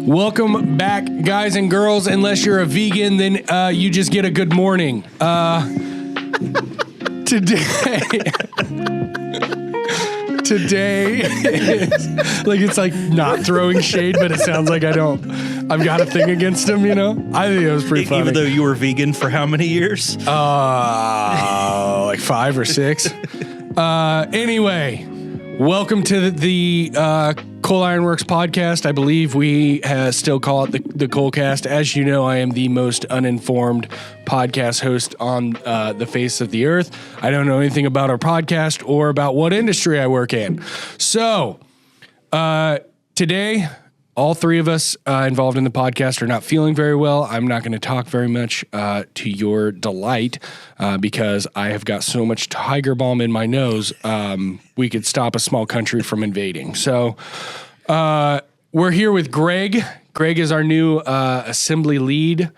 Welcome back, guys and girls. Unless you're a vegan, then you just get a good morning. Today is like, it's like not throwing shade, but it sounds like I've got a thing against him, you know? I think it was pretty funny. Even though you were vegan for how many years? Like 5 or 6. Anyway, welcome to the Coal Iron Works podcast. I believe we still call it the Coalcast. As you know, I am the most uninformed podcast host on the face of the earth. I don't know anything about our podcast or about what industry I work in. So today, all three of us involved in the podcast are not feeling very well. I'm not going to talk very much to your delight because I have got so much Tiger Balm in my nose, we could stop a small country from invading. So we're here with Greg. Greg is our new assembly lead.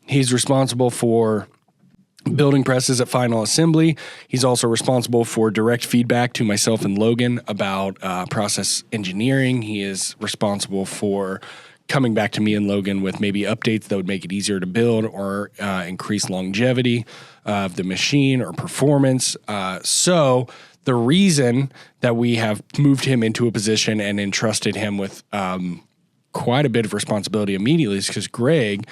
He's responsible for building presses at Final Assembly. He's also responsible for direct feedback to myself and Logan about process engineering. He is responsible for coming back to me and Logan with maybe updates that would make it easier to build or increase longevity of the machine or performance. So the reason that we have moved him into a position and entrusted him with quite a bit of responsibility immediately is because Greg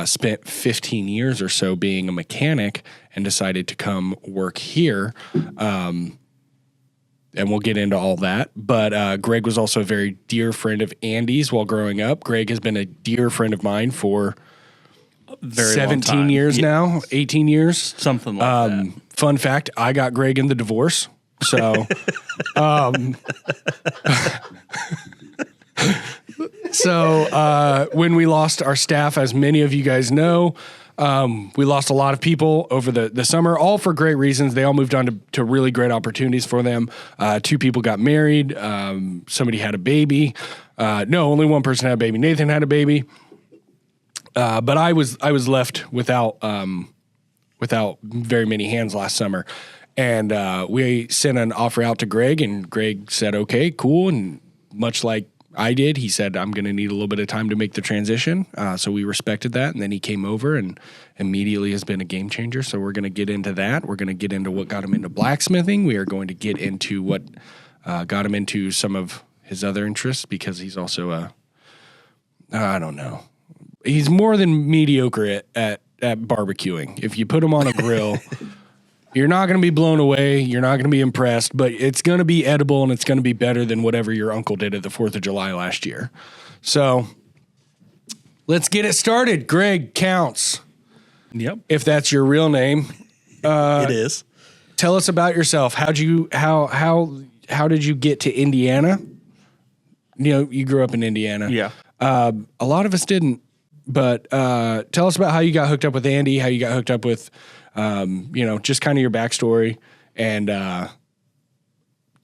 spent 15 years or so being a mechanic and decided to come work here. And we'll get into all that. But Greg was also a very dear friend of Andy's while growing up. Greg has been a dear friend of mine for Very 17 years now, 18 years. Something like that. Fun fact, I got Greg in the divorce. So, when we lost our staff, as many of you guys know, we lost a lot of people over the summer, all for great reasons. They all moved on to really great opportunities for them. 2 people got married. Somebody had a baby. No, only one person had a baby. Nathan had a baby. But I was left without very many hands last summer. And we sent an offer out to Greg, and Greg said, okay, cool. And much like I did, he said, I'm going to need a little bit of time to make the transition. So we respected that. And then he came over and immediately has been a game changer. So we're going to get into that. We're going to get into what got him into blacksmithing. We are going to get into what got him into some of his other interests, because he's also I don't know. He's more than mediocre at barbecuing. If you put him on a grill, you're not going to be blown away. You're not going to be impressed, but it's going to be edible, and it's going to be better than whatever your uncle did at the 4th of July last year. So let's get it started. Greg Kountz. Yep. If that's your real name. It is. Tell us about yourself. How did you get to Indiana? You know, you grew up in Indiana. Yeah. A lot of us didn't, but tell us about how you got hooked up with Andy, how you got hooked up with just kind of your backstory, and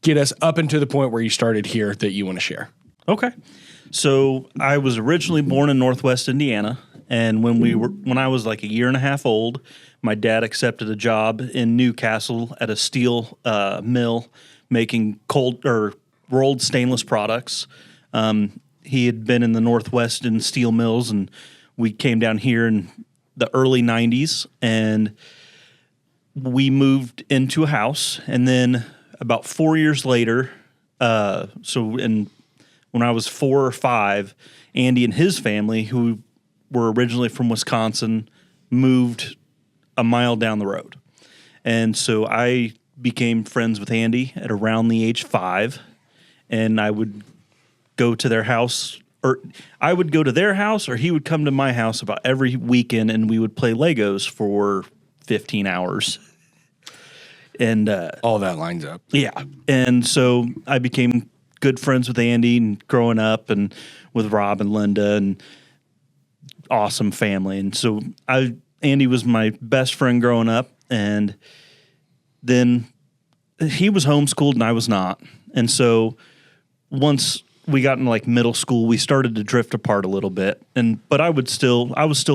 get us up into the point where you started here that you want to share. Okay. So I was originally born in Northwest Indiana, and when I was like a year and a half old, my dad accepted a job in Newcastle at a steel mill making cold or rolled stainless products. He had been in the Northwest in steel mills, and we came down here in the early 90s, and we moved into a house. And then about 4 years later, when I was 4 or 5, Andy and his family, who were originally from Wisconsin, moved a mile down the road. And so I became friends with Andy at around the age 5, and I would go to their house, or I would go to their house, or he would come to my house about every weekend, and we would play Legos for 15 hours. And all that lines up. Yeah. And so I became good friends with Andy and growing up, and with Rob and Linda, and awesome family. And so Andy was my best friend growing up, and then he was homeschooled and I was not. And so once we got in like middle school, we started to drift apart a little bit. But I was still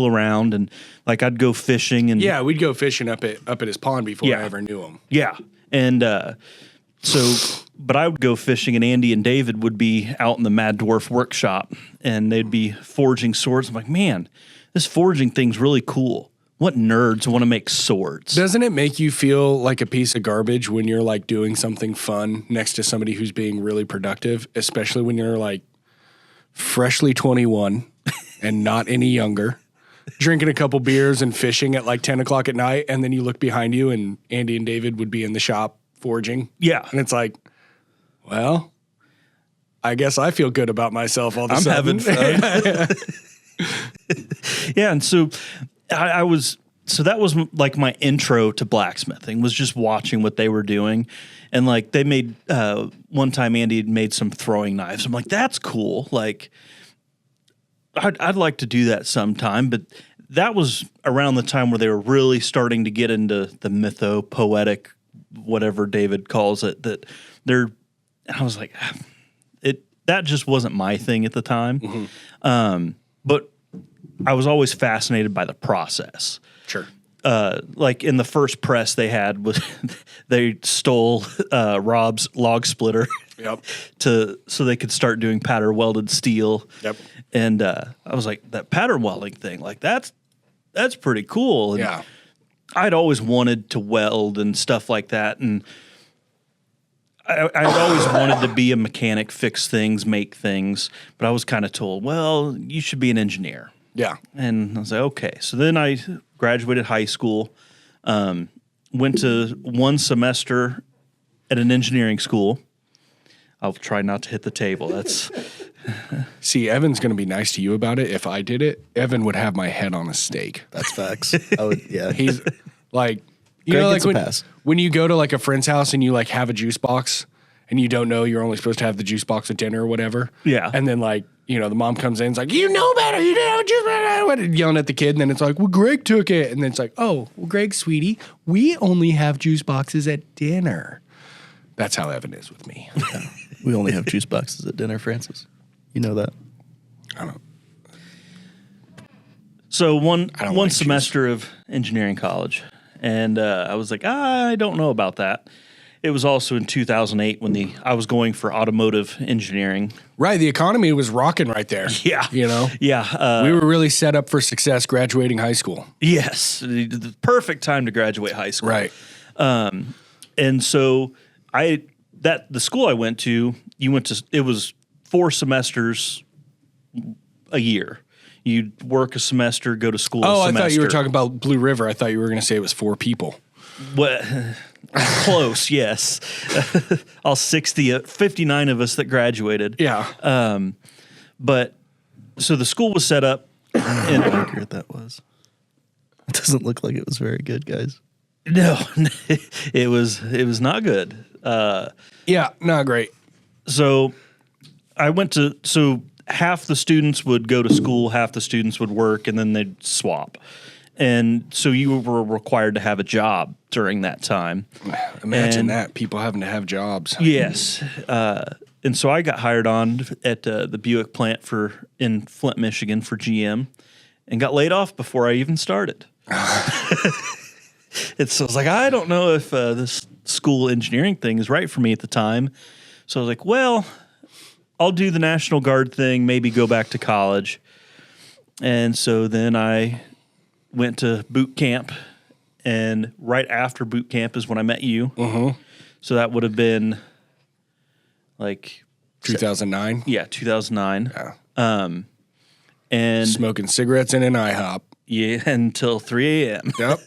around, and like I'd go fishing, and yeah, we'd go fishing up at his pond before I ever knew him. Yeah. And so but I would go fishing, and Andy and David would be out in the Mad Dwarf workshop, and they'd be forging swords. I'm like, man, this forging thing's really cool. What nerds want to make swords? Doesn't it make you feel like a piece of garbage when you're like doing something fun next to somebody who's being really productive, especially when you're like freshly 21 and not any younger, drinking a couple beers and fishing at like 10 o'clock at night, and then you look behind you and Andy and David would be in the shop forging. Yeah. And it's like, well, I guess I feel good about myself all of a sudden. I'm having fun. Yeah, and so so that was like my intro to blacksmithing, was just watching what they were doing. And like they made, one time Andy had made some throwing knives. I'm like, that's cool. Like I'd like to do that sometime, but that was around the time where they were really starting to get into the mytho-poetic, whatever David calls it, I was like, that just wasn't my thing at the time. Mm-hmm. But I was always fascinated by the process. Sure. Like in the first press they had was they stole Rob's log splitter. Yep. So they could start doing pattern welded steel. Yep. And I was like, that pattern welding thing, like that's pretty cool. And yeah. I'd always wanted to weld and stuff like that, and I'd always wanted to be a mechanic, fix things, make things, but I was kind of told, well, you should be an engineer. Yeah. And I was like, okay. So then I graduated high school, went to one semester at an engineering school. I'll try not to hit the table. That's See, Evan's going to be nice to you about it. If I did it, Evan would have my head on a stake. That's facts. I would, yeah. He's like, you Greg know, gets like a pass. when you go to like a friend's house and you like have a juice box and you don't know you're only supposed to have the juice box at dinner or whatever. Yeah. And then like, you know, the mom comes in and is like, you know better, you didn't have a juice box, yelling at the kid. And then it's like, well, Greg took it. And then it's like, oh, well, Greg, sweetie, we only have juice boxes at dinner. That's how Evan is with me. Yeah. We only have juice boxes at dinner, Francis. You know that. I don't. So one like semester of engineering college, and I was like, I don't know about that. It was also in 2008 when I was going for automotive engineering. Right, the economy was rocking right there. Yeah, you know. Yeah, we were really set up for success graduating high school. Yes, the perfect time to graduate high school. Right. And so the school I went to, it was 4 semesters a year. You'd work a semester, go to school. Oh, a semester. I thought you were talking about Blue River. I thought you were going to say it was 4 people. What? Close, yes. All 59 of us that graduated. Yeah. But so the school was set up. And How accurate that was. It doesn't look like it was very good, guys. no, it was not good. Yeah, not great. So so half the students would go to school, half the students would work, and then they'd swap. And so you were required to have a job during that time. Imagine that, people having to have jobs. Yes. And so I got hired on at the Buick plant in Flint, Michigan for GM, and got laid off before I even started. And so I was like, I don't know if this school engineering thing is right for me at the time. So I was like, well, I'll do the National Guard thing, maybe go back to college. And so then I went to boot camp, and right after boot camp is when I met you. Mm-hmm. So that would have been like 2009. Yeah, 2009. Yeah. And Smoking cigarettes in an IHOP. yeah, until 3 a.m. Yep.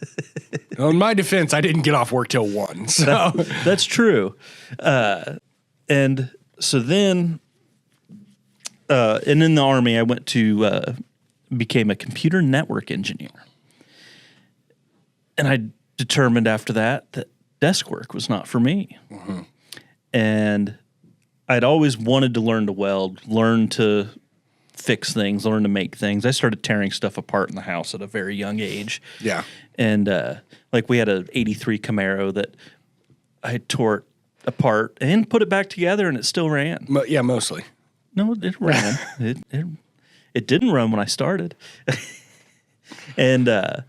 Well, in my defense, I didn't get off work till 1. So That's true. And so then, and in the Army, I went to became a computer network engineer. And I determined after that desk work was not for me. Mm-hmm. And I'd always wanted to learn to weld, learn to fix things, learn to make things. I started tearing stuff apart in the house at a very young age. yeah. And like we had an 83 Camaro that I tore apart and put it back together, and it still ran. Yeah, mostly. No, it ran. It didn't run when I started. And I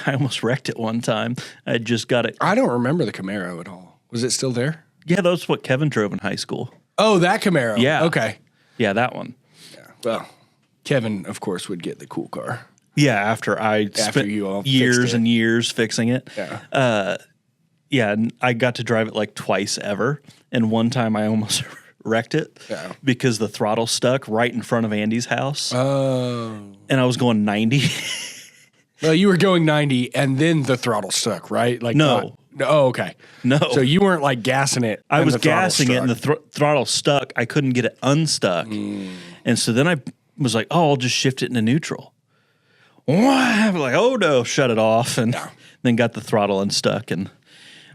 almost wrecked it one time. I just got it. I don't remember the Camaro at all. Was it still there? Yeah, that's what Kevin drove in high school. Oh, that Camaro. Yeah. Okay. Yeah, that one. Yeah. Well, Kevin, of course, would get the cool car. Yeah, after I spent you all years fixed it. and years fixing it. Yeah. Yeah, and I got to drive it like twice ever. And one time I almost wrecked it because the throttle stuck right in front of Andy's house. Oh. And I was going 90. Well, you were going 90 and then the throttle stuck, right? Like No. Oh, okay. No. So you weren't like gassing it. I and was the throttle gassing it and the struck. throttle stuck. I couldn't get it unstuck. And so then I was like, oh, I'll just shift it into neutral. I'm like, oh no, shut it off. And then got the throttle unstuck.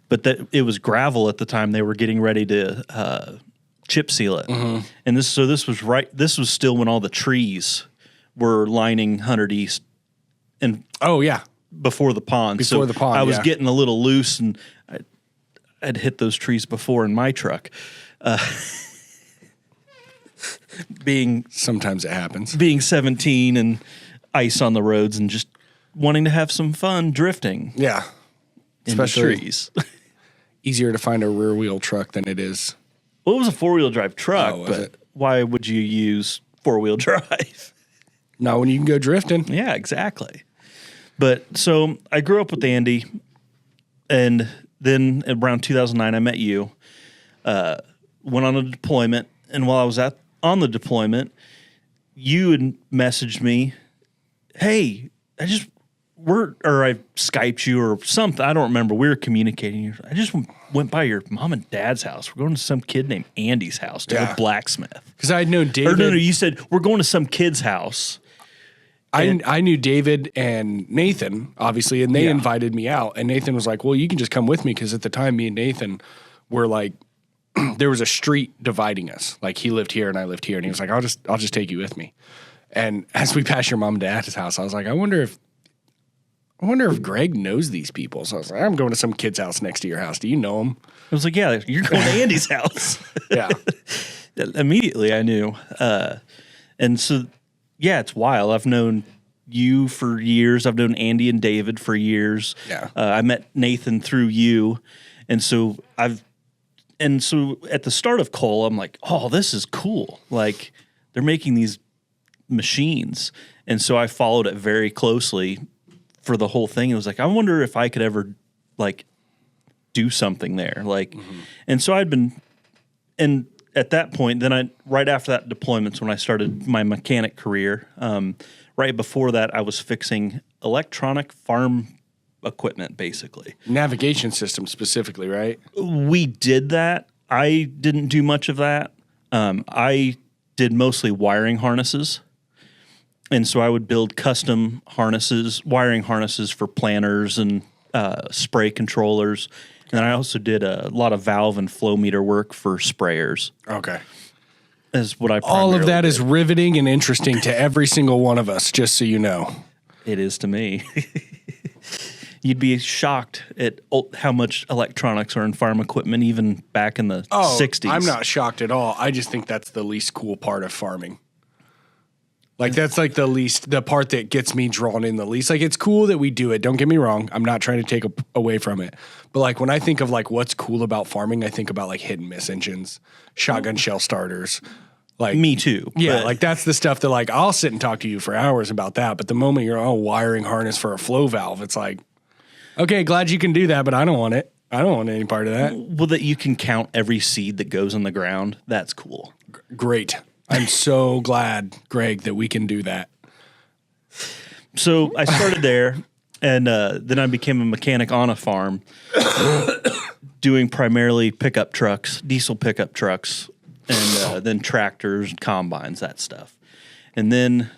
But it was gravel at the time. They were getting ready to chip seal it. And this was still when all the trees were lining 100 East. And Oh, yeah. before the pond. Before the pond, I was yeah. getting a little loose, and I'd hit those trees before in my truck. Sometimes it happens. Being 17 and ice on the roads and just wanting to have some fun drifting Yeah. in the Especially trees. easier to find a rear wheel truck than it is. Well, it was a 4-wheel drive truck, Oh, was but it? why would you use 4-wheel drive? Not when you can go drifting. Yeah, exactly. But so I grew up with Andy, and then around 2009, I met you. Went on a deployment, and while I was on the deployment, you had messaged me, "Hey, I Skyped you or something. I don't remember. We were communicating. I just went by your mom and dad's house. We're going to some kid named Andy's house to Yeah. a blacksmith. Because I know David. Or no, you said we're going to some kid's house. I knew David and Nathan, obviously, and they Yeah. invited me out. And Nathan was like, well, you can just come with me. Because at the time, me and Nathan were like, there was a street dividing us. Like he lived here and I lived here. And he was like, I'll just take you with me. And as we passed your mom and dad's house, I was like, I wonder if Greg knows these people. So I was like, I'm going to some kid's house next to your house. Do you know him? I was like, yeah, you're going to Andy's house. Yeah. Immediately I knew. And so, yeah, it's wild. I've known you for years. I've known Andy and David for years. Yeah. I met Nathan through you. And so at the start of Cole, I'm like, oh, this is cool. Like they're making these machines. And so I followed it very closely for the whole thing. It was like, I wonder if I could ever like do something there. Like, and so and at that point, then right after that deployment's when I started my mechanic career. Right before that, I was fixing electronic farm equipment, basically. Navigation system specifically, right? We did that. I didn't do much of that. I did mostly wiring harnesses. And so I would build custom wiring harnesses for planters and spray controllers. And I also did a lot of valve and flow meter work for sprayers. Okay. Is what I All of that primarily is riveting and interesting to every single one of us, just so you know. It is to me. You'd be shocked at how much electronics are in farm equipment, even back in the 60s. I'm not shocked at all. I just think that's the least cool part of farming. Like that's like the part that gets me drawn in the least. Like it's cool that we do it. Don't get me wrong. I'm not trying to take away from it. But like when I think of like what's cool about farming, I think about like hit and miss engines, shotgun shell starters. Like Me too. Yeah, but like that's the stuff that like I'll sit and talk to you for hours about that. But the moment you're wiring harness for a flow valve, it's like, okay, glad you can do that, but I don't want it. I don't want any part of that. well, that you can count every seed that goes in the ground. That's cool. Great. I'm so glad, Greg, that we can do that. So I started there, and then I became a mechanic on a farm, doing primarily pickup trucks, diesel pickup trucks, and then tractors, combines, that stuff. And then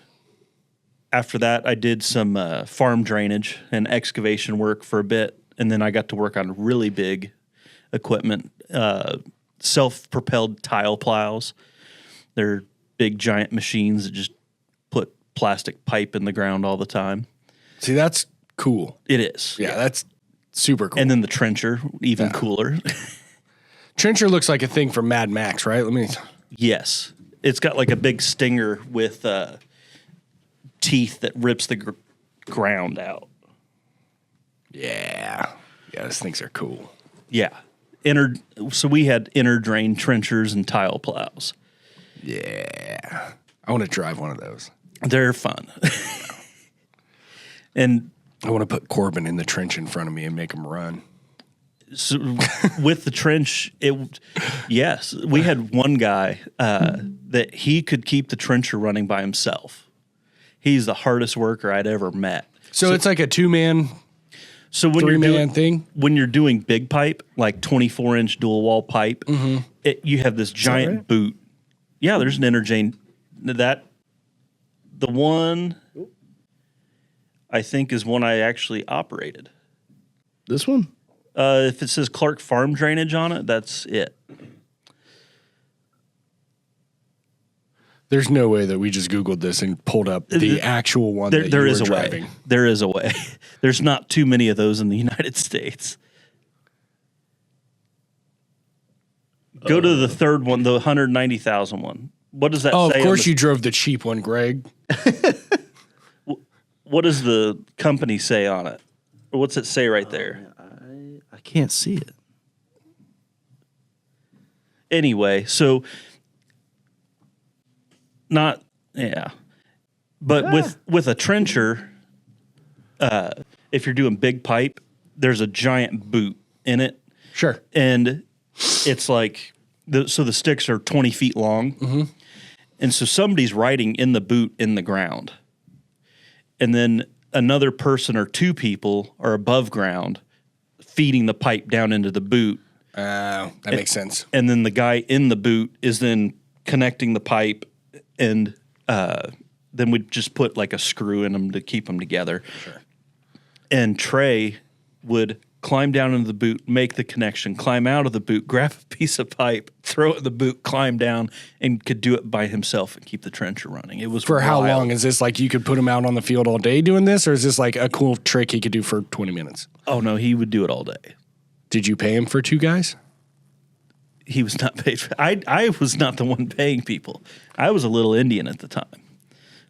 after that, I did some farm drainage and excavation work for a bit, and then I got to work on really big equipment, self-propelled tile plows. They're big, giant machines that just put plastic pipe in the ground all the time. See, that's cool. It is. Yeah, that's super cool. And then the trencher, even cooler. Trencher looks like a thing from Mad Max, right? Yes. It's got like a big stinger with teeth that rips the ground out. Yeah. Yeah, those things are cool. Yeah. we had inner drain trenchers and tile plows. Yeah. I want to drive one of those. They're fun. And I want to put Corbin in the trench in front of me and make him run. so with the trench, yes, we had one guy that he could keep the trencher running by himself. He's the hardest worker I'd ever met. So it's like a 2-man, So when 3-man thing? when you're doing big pipe, like 24-inch dual wall pipe, you have this giant right? boot. Yeah, there's an interjane. The one I think is one I actually operated. This one? If it says Clark Farm Drainage on it, that's it. There's no way that we just Googled this and pulled up the actual one that There you is were a driving. way. There is a way. There's not too many of those in the United States. Go to the third one, the 190,000 one. What does that Oh, say? of course you drove the cheap one, Greg. What does the company say on it? Or what's it say right there? I can't see it. Anyway, so not but with a trencher, if you're doing big pipe, there's a giant boot in it, Sure. and it's like so the sticks are 20 feet long, and so somebody's riding in the boot in the ground, and then another person or two people are above ground feeding the pipe down into the boot. That makes sense. And then the guy in the boot is then connecting the pipe, and then we just put like a screw in them to keep them together. Sure. And Trey would climb down into the boot, make the connection, climb out of the boot, grab a piece of pipe, throw it in the boot, climb down, and could do it by himself and keep the trencher running. It was For how wild. long? Is this like you could put him out on the field all day doing this, or is this like a cool trick he could do for 20 minutes? Oh, no, he would do it all day. Did you pay him for 2 guys? He was not paid. I was not the one paying people. I was a little Indian at the time.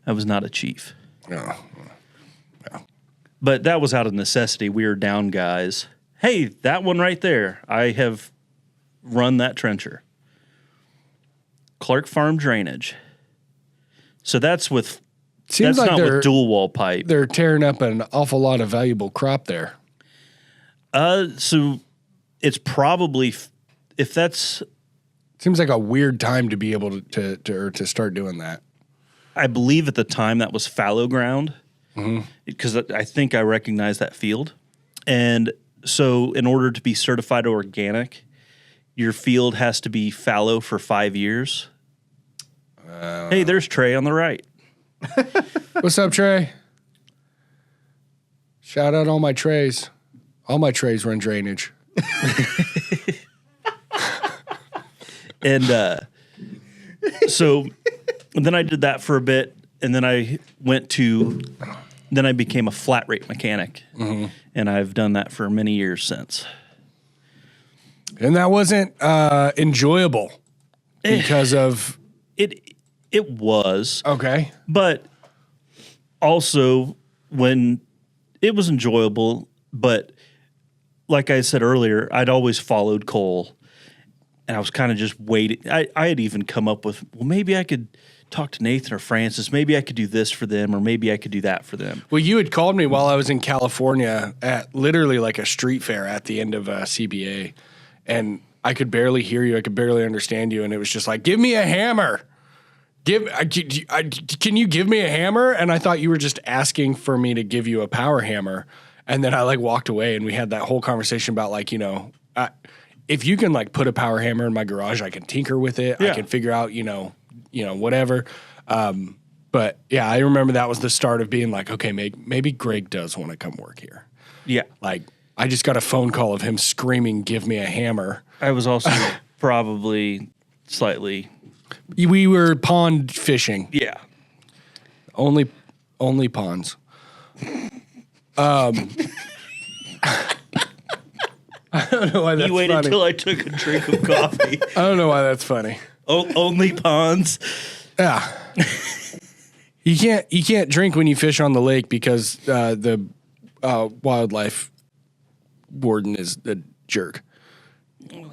I was not a chief. No. But that was out of necessity. We were down guys. Hey, that one right there. I have run that trencher. Clark Farm Drainage. So that's with Seems that's like not with dual wall pipe. they're tearing up an awful lot of valuable crop there. So it's probably if that's Seems like a weird time to be able to start doing that. I believe at the time that was fallow ground because I think I recognize that field. And so in order to be certified organic, your field has to be fallow for 5 years. Hey, there's Trey on the right. What's up, Trey? Shout out all my Treys. All my Treys run drainage. And so then I did that for a bit, and then I then I became a flat rate mechanic, and I've done that for many years since. And that wasn't enjoyable because of... It was, Okay. but also when it was enjoyable, but like I said earlier, I'd always followed Cole, and I was kind of just waiting. I had even come up with, well, maybe I could talk to Nathan or Francis. Maybe I could do this for them, or maybe I could do that for them. Well, you had called me while I was in California at literally like a street fair at the end of CBA, and I could barely hear you. I could barely understand you, and it was just like, give me a hammer. Can you give me a hammer? And I thought you were just asking for me to give you a power hammer. And then I like walked away, and we had that whole conversation about like, if you can like put a power hammer in my garage, I can tinker with it. Yeah. I can figure out, whatever. But yeah, I remember that was the start of being like, okay, maybe Greg does want to come work here. Yeah. Like I just got a phone call of him screaming, give me a hammer. I was also probably slightly, We were pond fishing. yeah. Only ponds. I don't know why that's You waited funny. till I took a drink of coffee. I don't know why that's funny. Only ponds. Yeah. You can't drink when you fish on the lake because the wildlife warden is a jerk.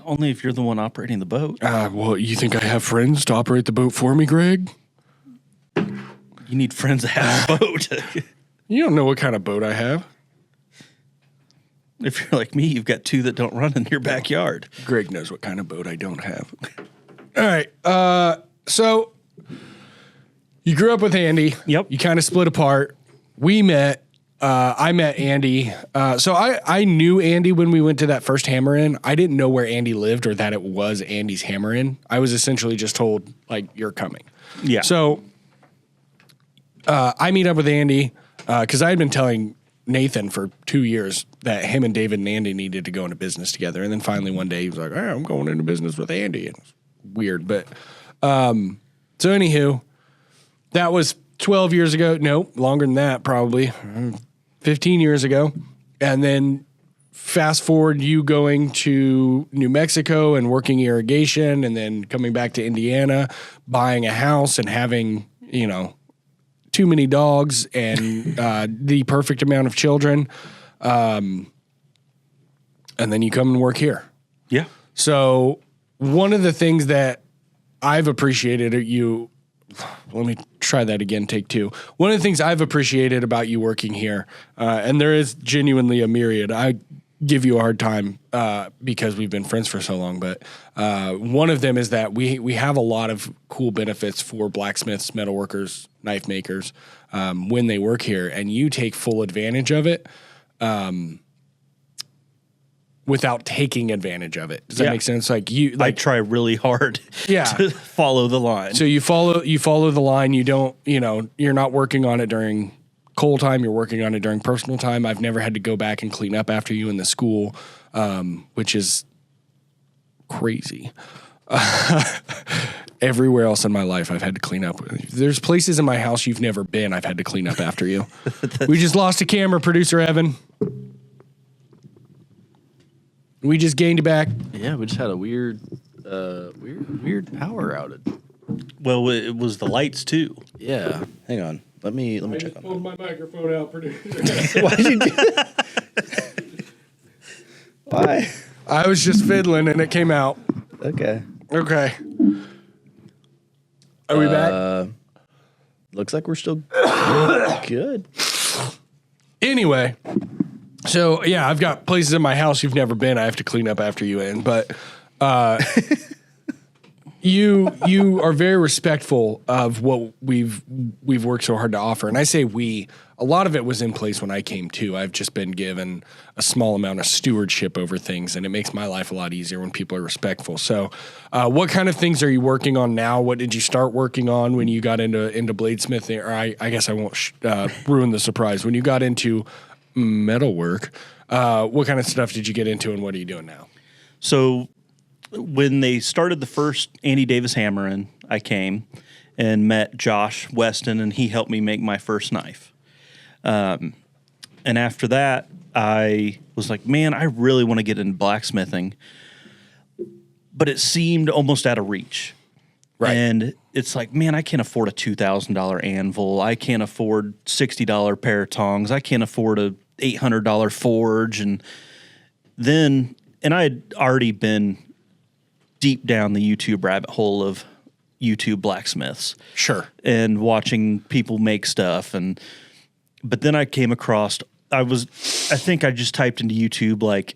Only if you're the one operating the boat. Well, you think I have friends to operate the boat for me, Greg? You need friends that have a boat. You don't know what kind of boat I have. If you're like me, you've got two that don't run in your backyard. Greg knows what kind of boat I don't have. All right. So you grew up with Andy. Yep. You kind of split apart. We met. I met Andy. So I knew Andy when we went to that first Hammer Inn. I didn't know where Andy lived or that it was Andy's Hammer Inn. I was essentially just told, like, you're coming. Yeah. So I meet up with Andy because I had been telling Nathan for 2 years that him and David and Andy needed to go into business together. And then finally one day he was like, hey, I'm going into business with Andy. And it was weird. But so anywho, that was 12 years ago. No, longer than that, probably 15 years ago. And then fast forward, you going to New Mexico and working irrigation and then coming back to Indiana, buying a house and having, you know, too many dogs and the perfect amount of children. And then you come and work here. Yeah. So one of the things that I've appreciated at you, let me try that again, take two. One of the things I've appreciated about you working here, and there is genuinely a myriad. I give you a hard time because we've been friends for so long, but one of them is that we have a lot of cool benefits for blacksmiths, metalworkers, knife makers when they work here, and you take full advantage of it without taking advantage of it. Does that make sense? Like you, I try really hard to follow the line. So you follow the line. You don't, you're not working on it during coal time. You're working on it during personal time. I've never had to go back and clean up after you in the school, which is crazy. Everywhere else in my life, I've had to clean up. There's places in my house you've never been. I've had to clean up after you. We just lost a camera, producer Evan. We just gained it back. Yeah, we just had a weird power outage. Well, it was the lights too. Yeah. Hang on. Let me check on pulled my microphone out, producer. Why did you do that? Why? I was just fiddling and it came out. Okay. Okay. Are we back? Looks like we're still good. Anyway, so yeah, I've got places in my house you've never been. I have to clean up after you in, but you are very respectful of what we've worked so hard to offer. And I say we, a lot of it was in place when I came too. I've just been given a small amount of stewardship over things, and it makes my life a lot easier when people are respectful. So what kind of things are you working on now? What did you start working on when you got into bladesmithing? Or I guess I won't ruin the surprise. When you got into metalwork, what kind of stuff did you get into, and what are you doing now? So when they started the first Andy Davis Hammer Inn, I came and met Josh Weston, and he helped me make my first knife. And after that, I was like, man, I really want to get into blacksmithing, but it seemed almost out of reach. Right. And it's like, man, I can't afford a $2,000 anvil. I can't afford $60 pair of tongs. I can't afford a $800 forge. And I had already been deep down the YouTube rabbit hole of YouTube blacksmiths. Sure. And watching people make stuff. But then I came across, I think I just typed into YouTube like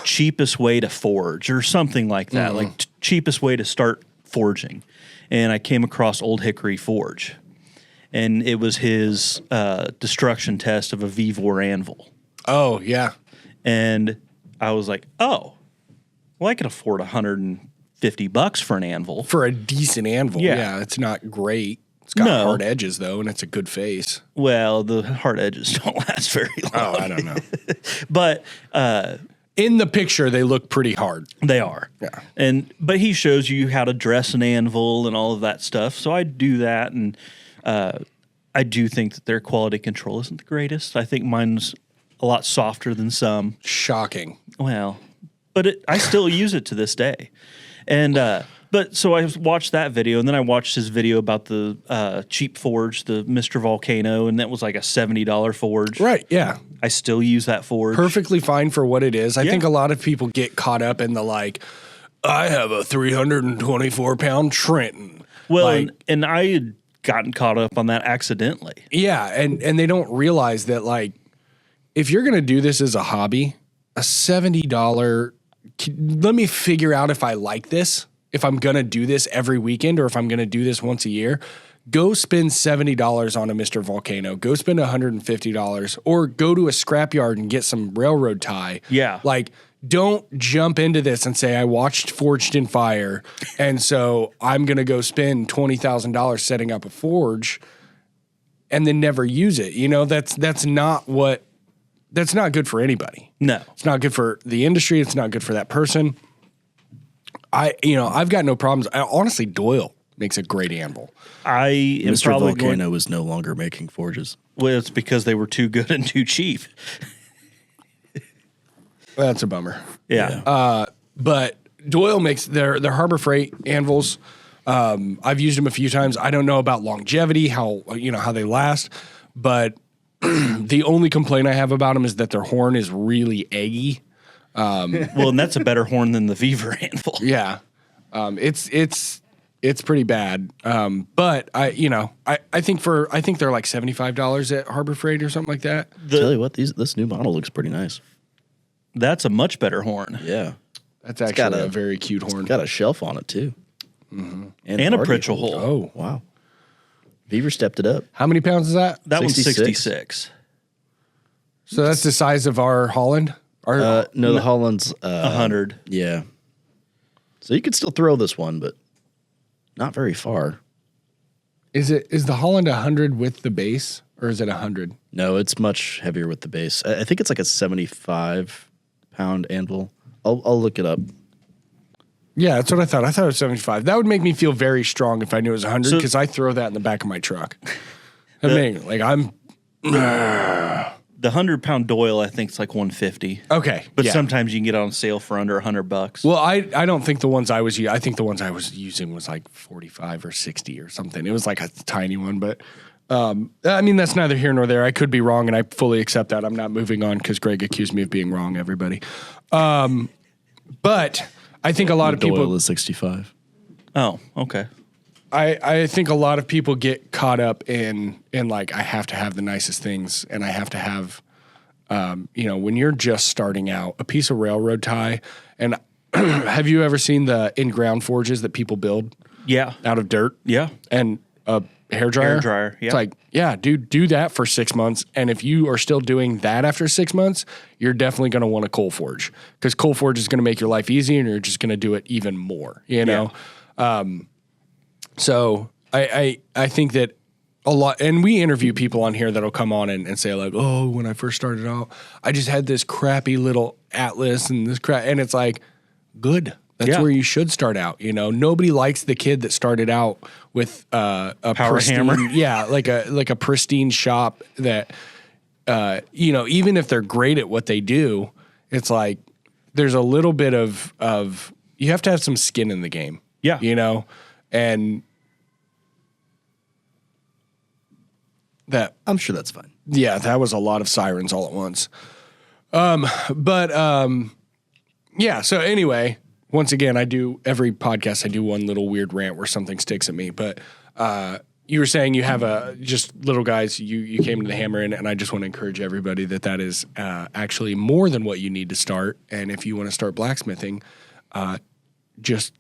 cheapest way to forge or something like that, like cheapest way to start forging. And I came across Old Hickory Forge. And it was his destruction test of a V-Vor anvil. Oh, yeah. And I was like, oh, well, I can afford $150 for an anvil. For a decent anvil. Yeah, it's not great. It's got hard edges, though, and it's a good face. Well, the hard edges don't last very long. Oh, I don't know. But in the picture, they look pretty hard. They are. Yeah. But he shows you how to dress an anvil and all of that stuff. So I do that, and I do think that their quality control isn't the greatest. I think mine's a lot softer than some. Shocking. Well, but I still use it to this day. And But so I watched that video, and then I watched his video about the cheap forge, the Mr. Volcano, and that was like a $70 forge. Right. Yeah. I still use that forge. Perfectly fine for what it is. I Yeah. think a lot of people get caught up in the like, I have a 324-pound Trenton. Well, like, and I had gotten caught up on that accidentally. yeah, and they don't realize that like, if you're gonna do this as a hobby, a $70. Let me figure out if I like this. If I'm going to do this every weekend or if I'm going to do this once a year, go spend $70 on a Mr. Volcano. Go spend $150 or go to a scrapyard and get some railroad tie. Yeah. Like, don't jump into this and say, I watched Forged in Fire, and so I'm going to go spend $20,000 setting up a forge and then never use it. You know, that's not good for anybody. No. It's not good for the industry. It's not good for that person. I've got no problems. Honestly, Doyle makes a great anvil. I am Mr. probably Volcano was no longer making forges. Well, it's because they were too good and too cheap. That's a bummer. Yeah. But Doyle makes their Harbor Freight anvils. I've used them a few times. I don't know about longevity, how they last, but the only complaint I have about them is that their horn is really eggy. Well, and that's a better horn than the Beaver anvil. Yeah. It's pretty bad. But I think they're like $75 at Harbor Freight or something like that. Tell you what, this new model looks pretty nice. That's a much better horn. Yeah. That's actually a very cute horn. Got a shelf on it too. Mm-hmm. And a party pritchel holder. hole. Oh, Wow. Beaver stepped it up. how many pounds is that? That one's 66. 66. So that's the size of our Holland? No, the Holland's 100. Yeah. So you could still throw this one, but not very far. Is the Holland 100 with the base or is it 100? No, it's much heavier with the base. I think it's like a 75-pound anvil. I'll look it up. Yeah, that's what I thought. I thought it was 75. That would make me feel very strong if I knew it was 100 So- because I throw that in the back of my truck. I'm The 100-pound Doyle, I think, is like 150. okay. But yeah. sometimes you can get it on sale for under $100. Well, I don't think the ones I was using. I think the ones I was using was like 45 or 60 or something. It was like a tiny one, but I mean that's neither here nor there. I could be wrong, and I fully accept that. I'm not moving on because Greg accused me of being wrong. Everybody, but I think a lot of people. Doyle is 65. Oh, okay. I think a lot of people get caught up in like I have to have the nicest things and I have to have, when you're just starting out, a piece of railroad tie. And have you ever seen the in-ground forges that people build Yeah. out of dirt? Yeah. And a hairdryer? Hairdryer, yeah. It's like, yeah, dude, do that for 6 months. And if you are still doing that after 6 months, you're definitely going to want a coal forge because coal forge is going to make your life easier and you're just going to do it even more, you know? So I think that a lot, and we interview people on here that'll come on and say like, oh, when I first started out, I just had this crappy little Atlas and this crap, and it's like, good. That's where you should start out. You know, nobody likes the kid that started out with a Power pristine, hammer. yeah, like a pristine shop that, even if they're great at what they do, it's like there's a little bit of you have to have some skin in the game. Yeah. You know, and that, I'm sure that's fine. yeah, that was a lot of sirens all at once. Yeah. So anyway, once again, every podcast, I do one little weird rant where something sticks at me, but, you were saying you have just little guys, you came to the Hammer Inn, and I just want to encourage everybody that is, actually more than what you need to start. And if you want to start blacksmithing, just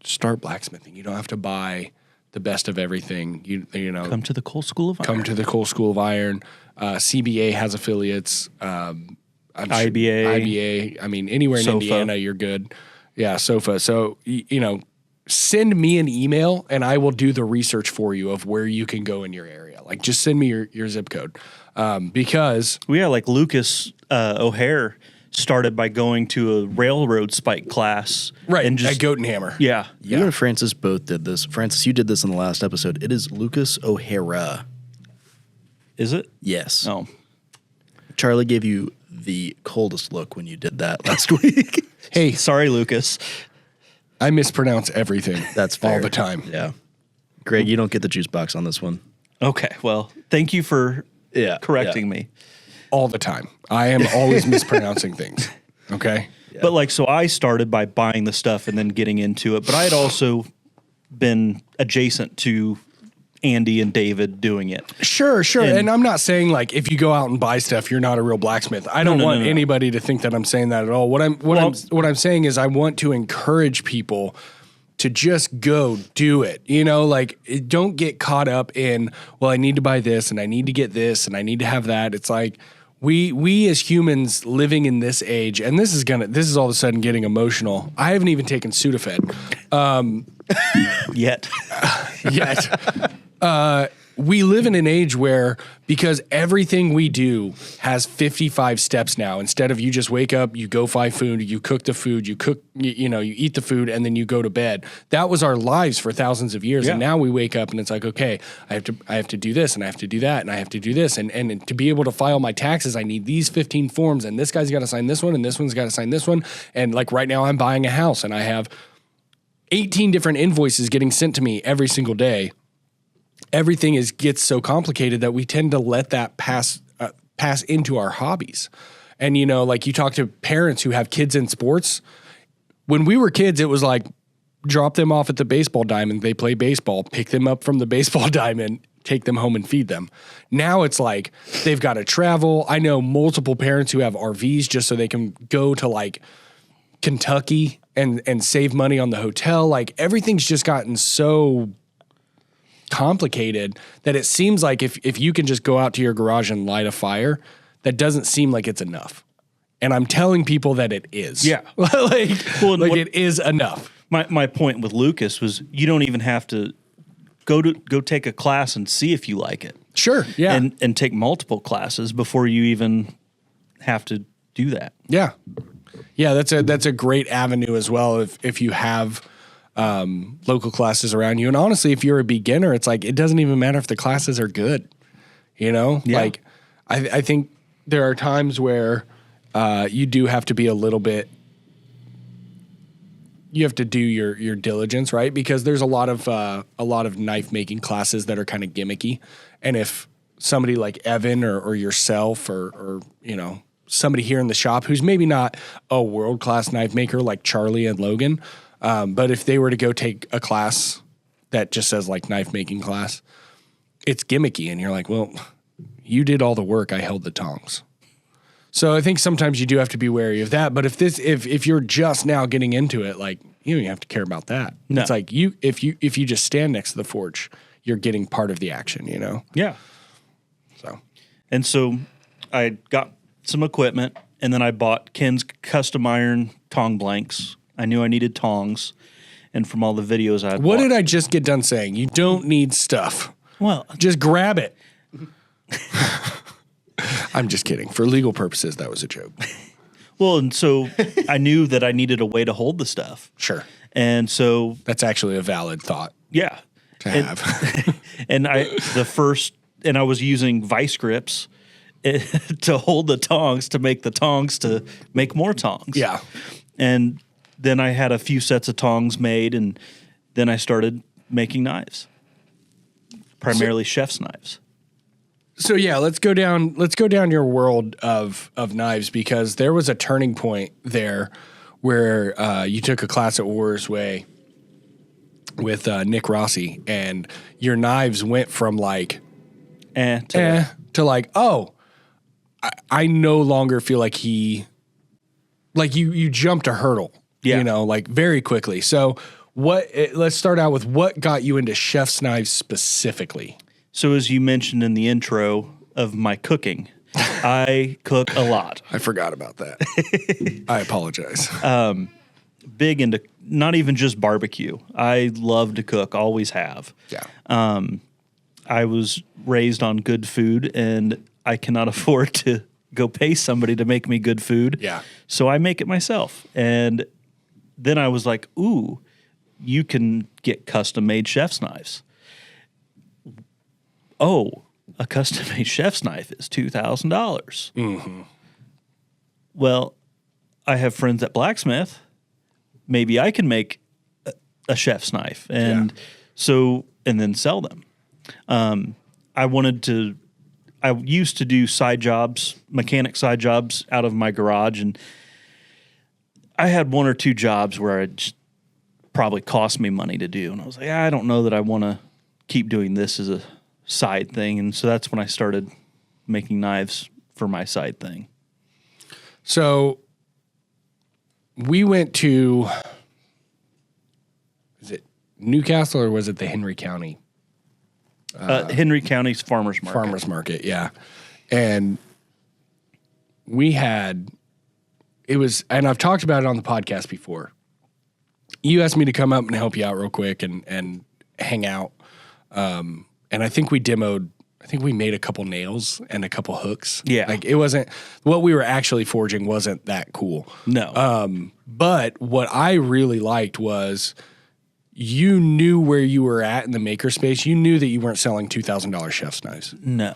start blacksmithing. You don't have to buy the best of everything. You know, Come to the Coal School of Iron. come to the Coal School of Iron. CBA has affiliates. IBA. I mean, anywhere in SOFA. Indiana, you're good. Yeah, SOFA. So, send me an email and I will do the research for you of where you can go in your area. Like, just send me your zip code. Because Like Lucas O'Hare started by going to a railroad spike class. And at Goat and Hammer. Yeah. You and Francis both did this. Francis, you did this in the last episode. It is Lucas O'Hara. Is it? Yes. Oh. Charlie gave you the coldest look when you did that last week. Hey, Sorry, Lucas. I mispronounce everything. That's fair. All the time. Yeah. Greg, you don't get the juice box on this one. Okay. Well, thank you for correcting me. All the time. I am always mispronouncing things. Okay. Yeah. But like, so I started by buying the stuff and then getting into it, but I had also been adjacent to Andy and David doing it. Sure. And I'm not saying like if you go out and buy stuff, you're not a real blacksmith. I don't want anybody to think that I'm saying that at all. What I'm saying is I want to encourage people to just go do it. You know, like don't get caught up in, well, I need to buy this and I need to get this and I need to have that. It's like we as humans living in this age, and this is all of a sudden getting emotional. I haven't even taken Sudafed. Yet. We live in an age where, because everything we do has 55 steps now, instead of you just wake up, you go buy food, you cook the food, you eat the food, and then you go to bed. That was our lives for thousands of years. Yeah. And now we wake up and it's like, okay, I have to do this and I have to do that and I have to do this. And to be able to file my taxes, I need these 15 forms and this guy's got to sign this one and this one's got to sign this one. And like right now I'm buying a house and I have 18 different invoices getting sent to me every single day. Everything gets so complicated that we tend to let that pass into our hobbies. And, you know, like you talk to parents who have kids in sports. When we were kids, it was like drop them off at the baseball diamond. They play baseball, pick them up from the baseball diamond, take them home and feed them. Now it's like they've got to travel. I know multiple parents who have RVs just so they can go to like Kentucky and save money on the hotel. Like everything's just gotten so complicated that it seems like if you can just go out to your garage and light a fire, that doesn't seem like it's enough. And I'm telling people that it is. Yeah. It is enough. My point with Lucas was you don't even have to go take a class and see if you like it. Sure. Yeah. And take multiple classes before you even have to do that. Yeah. Yeah, that's a great avenue as well if you have local classes around you. And honestly, if you're a beginner, it's like, it doesn't even matter if the classes are good, you know? Yeah. Like, I think there are times where you do have to be a little bit, you have to do your diligence, right? Because there's a lot of knife making classes that are kind of gimmicky. And if somebody like Evan or yourself or, you know, somebody here in the shop who's maybe not a world-class knife maker like Charlie and Logan, but if they were to go take a class that just says like knife making class, it's gimmicky. And you're like, well, you did all the work. I held the tongs. So I think sometimes you do have to be wary of that. But if you're just now getting into it, like you don't even have to care about that. No. It's like if you just stand next to the forge, you're getting part of the action, you know? Yeah. So I got some equipment and then I bought Ken's custom iron tong blanks. I knew I needed tongs, and from all the videos I had What did I just get done saying? You don't need stuff. Well, just grab it. I'm just kidding. For legal purposes, that was a joke. Well, and so I knew that I needed a way to hold the stuff. Sure. And so that's actually a valid thought. Yeah. To have. And I was using vice grips to hold the tongs to make the tongs to make more tongs. Yeah. And then I had a few sets of tongs made, and then I started making knives, primarily chef's knives. So yeah, let's go down your world of knives, because there was a turning point there where you took a class at Warrior's Way with Nick Rossi, and your knives went from like to like, oh, I no longer feel like you jumped a hurdle. Yeah. You know, like very quickly. So let's start out with what got you into chef's knives specifically. So as you mentioned in the intro of my cooking, I cook a lot. I forgot about that. I apologize. Big into not even just barbecue. I love to cook, always have. Yeah. I was raised on good food, and I cannot afford to go pay somebody to make me good food. Yeah. So I make it myself. And then I was like, ooh, you can get custom-made chef's knives. Oh, a custom-made chef's knife is $2,000. Mm-hmm. Well, I have friends at Blacksmith. Maybe I can make a chef's knife. And and then sell them. I used to do mechanic side jobs out of my garage, and I had one or two jobs where it just probably cost me money to do. And I was like, I don't know that I want to keep doing this as a side thing. And so that's when I started making knives for my side thing. So we went to, is it Newcastle or was it the Henry County? Henry County's Farmers Market. Farmers Market, yeah. And we had, and I've talked about it on the podcast before. You asked me to come up and help you out real quick and hang out. And I think we made a couple nails and a couple hooks. Yeah. Like it wasn't, what we were actually forging wasn't that cool. No. But what I really liked was you knew where you were at in the makerspace. You knew that you weren't selling $2,000 chef's knives. No.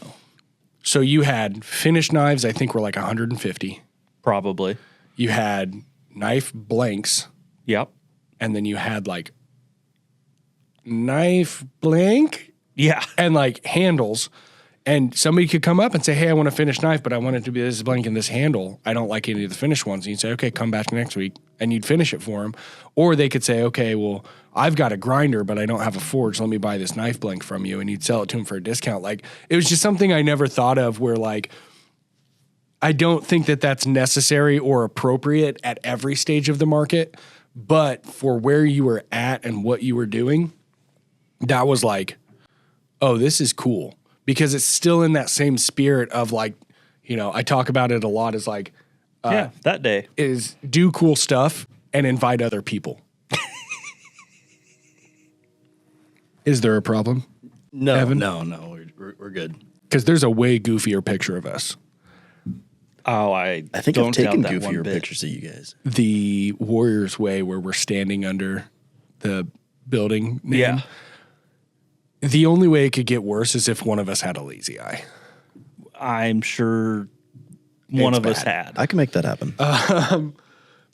So you had finished knives, I think were like 150. Probably. You had knife blanks. Yep. And then you had like knife blank. Yeah. And like handles. And somebody could come up and say, hey, I want a finished knife, but I want it to be this blank and this handle. I don't like any of the finished ones. And you'd say, okay, come back next week. And you'd finish it for them. Or they could say, okay, well, I've got a grinder, but I don't have a forge. Let me buy this knife blank from you. And you'd sell it to them for a discount. Like, it was just something I never thought of where, like, I don't think that that's necessary or appropriate at every stage of the market. But for where you were at and what you were doing, that was like, oh, this is cool. Because it's still in that same spirit of like, you know, I talk about it a lot as like, that day is do cool stuff and invite other people. Is there a problem? No, Evan? no, we're good. Because there's a way goofier picture of us. Oh, I think don't I've taken doubt that one goofier bit. pictures of you guys. The Warriors Way where we're standing under the building name. Yeah. The only way it could get worse is if one of us had a lazy eye. I'm sure one of us bad. had. I can make that happen.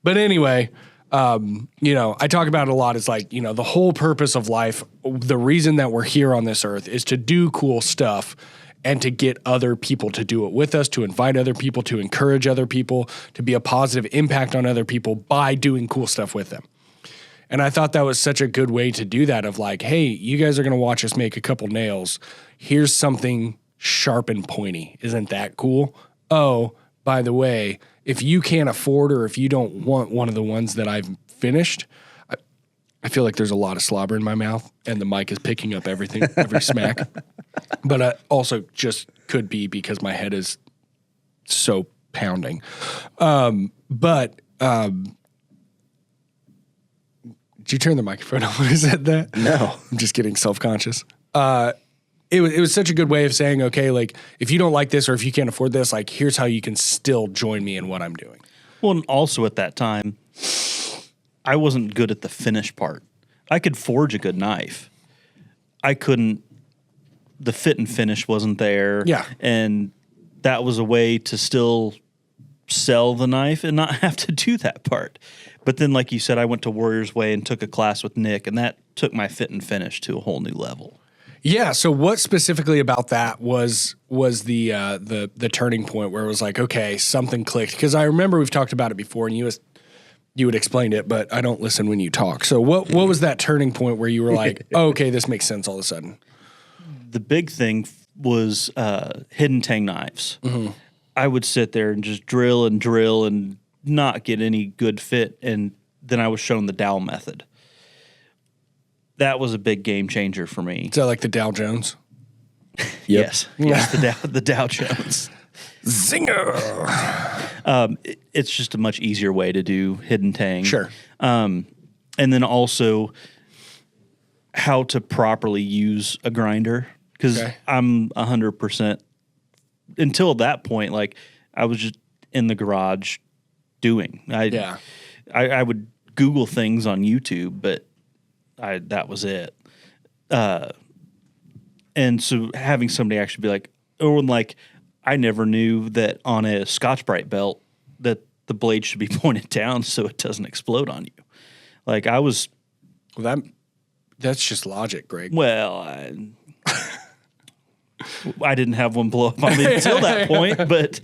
But anyway, you know, I talk about it a lot. It's like, you know, the whole purpose of life, the reason that we're here on this earth is to do cool stuff and to get other people to do it with us, to invite other people, to encourage other people, to be a positive impact on other people by doing cool stuff with them. And I thought that was such a good way to do that of like, hey, you guys are going to watch us make a couple nails. Here's something sharp and pointy. Isn't that cool? Oh, by the way, if you can't afford or if you don't want one of the ones that I've finished, I feel like there's a lot of slobber in my mouth and the mic is picking up everything, every smack. But I also just could be because my head is so pounding. Did you turn the microphone on when I said that? No. I'm just getting self-conscious. It was such a good way of saying, okay, like, if you don't like this or if you can't afford this, like, here's how you can still join me in what I'm doing. Well, and also at that time, I wasn't good at the finish part. I could forge a good knife. I couldn't, the fit and finish wasn't there. Yeah. And that was a way to still sell the knife and not have to do that part. But then, like you said, I went to Warriors Way and took a class with Nick, and that took my fit and finish to a whole new level. Yeah. So what specifically about that was the turning point where it was like, okay, something clicked? Because I remember we've talked about it before, and you had explained it, but I don't listen when you talk. So what was that turning point where you were like, oh, okay, this makes sense all of a sudden? The big thing was hidden tang knives. Mm-hmm. I would sit there and just drill and not get any good fit, and then I was shown the dowel method. That was a big game changer for me. Is that like the Dow Jones? Yes, the Dow Jones. Zinger! It's just a much easier way to do hidden tang. Sure. And then also how to properly use a grinder, because I'm 100%. Until that point, like, I was just in the garage doing. I would Google things on YouTube, but that was it. And so having somebody actually be like, I never knew that on a Scotch-Brite belt that the blade should be pointed down so it doesn't explode on you. Like, I was Well, that's just logic, Greg. Well, I didn't have one blow up on me until that point, but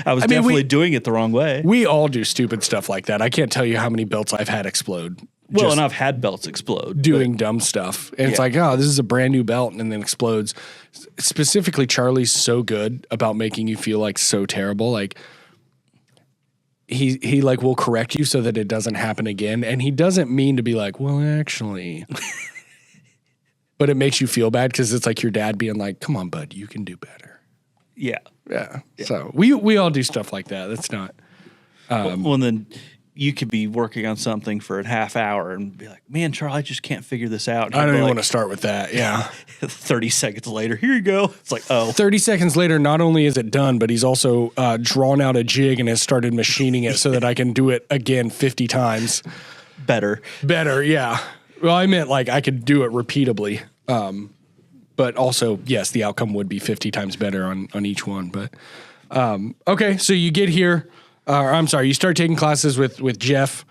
I was definitely doing it the wrong way. We all do stupid stuff like that. I can't tell you how many belts I've had explode. Well, and I've had belts explode. Doing dumb stuff. And it's like, oh, this is a brand new belt, and then explodes. Specifically, Charlie's so good about making you feel like so terrible. Like, he like will correct you so that it doesn't happen again. And he doesn't mean to be like, well, actually. But it makes you feel bad because it's like your dad being like, come on, bud, you can do better. Yeah. Yeah. So we all do stuff like that. That's not. Well, and then you could be working on something for a half hour and be like, man, Charlie, I just can't figure this out. I don't even want to start with that. Yeah. 30 seconds later, here you go. It's like, oh. 30 seconds later, not only is it done, but he's also drawn out a jig and has started machining it so that I can do it again 50 times. Better, yeah. Well, I meant like I could do it repeatably. But also, yes, the outcome would be 50 times better on each one. But okay, so you get here. I'm sorry, you start taking classes with Jeff,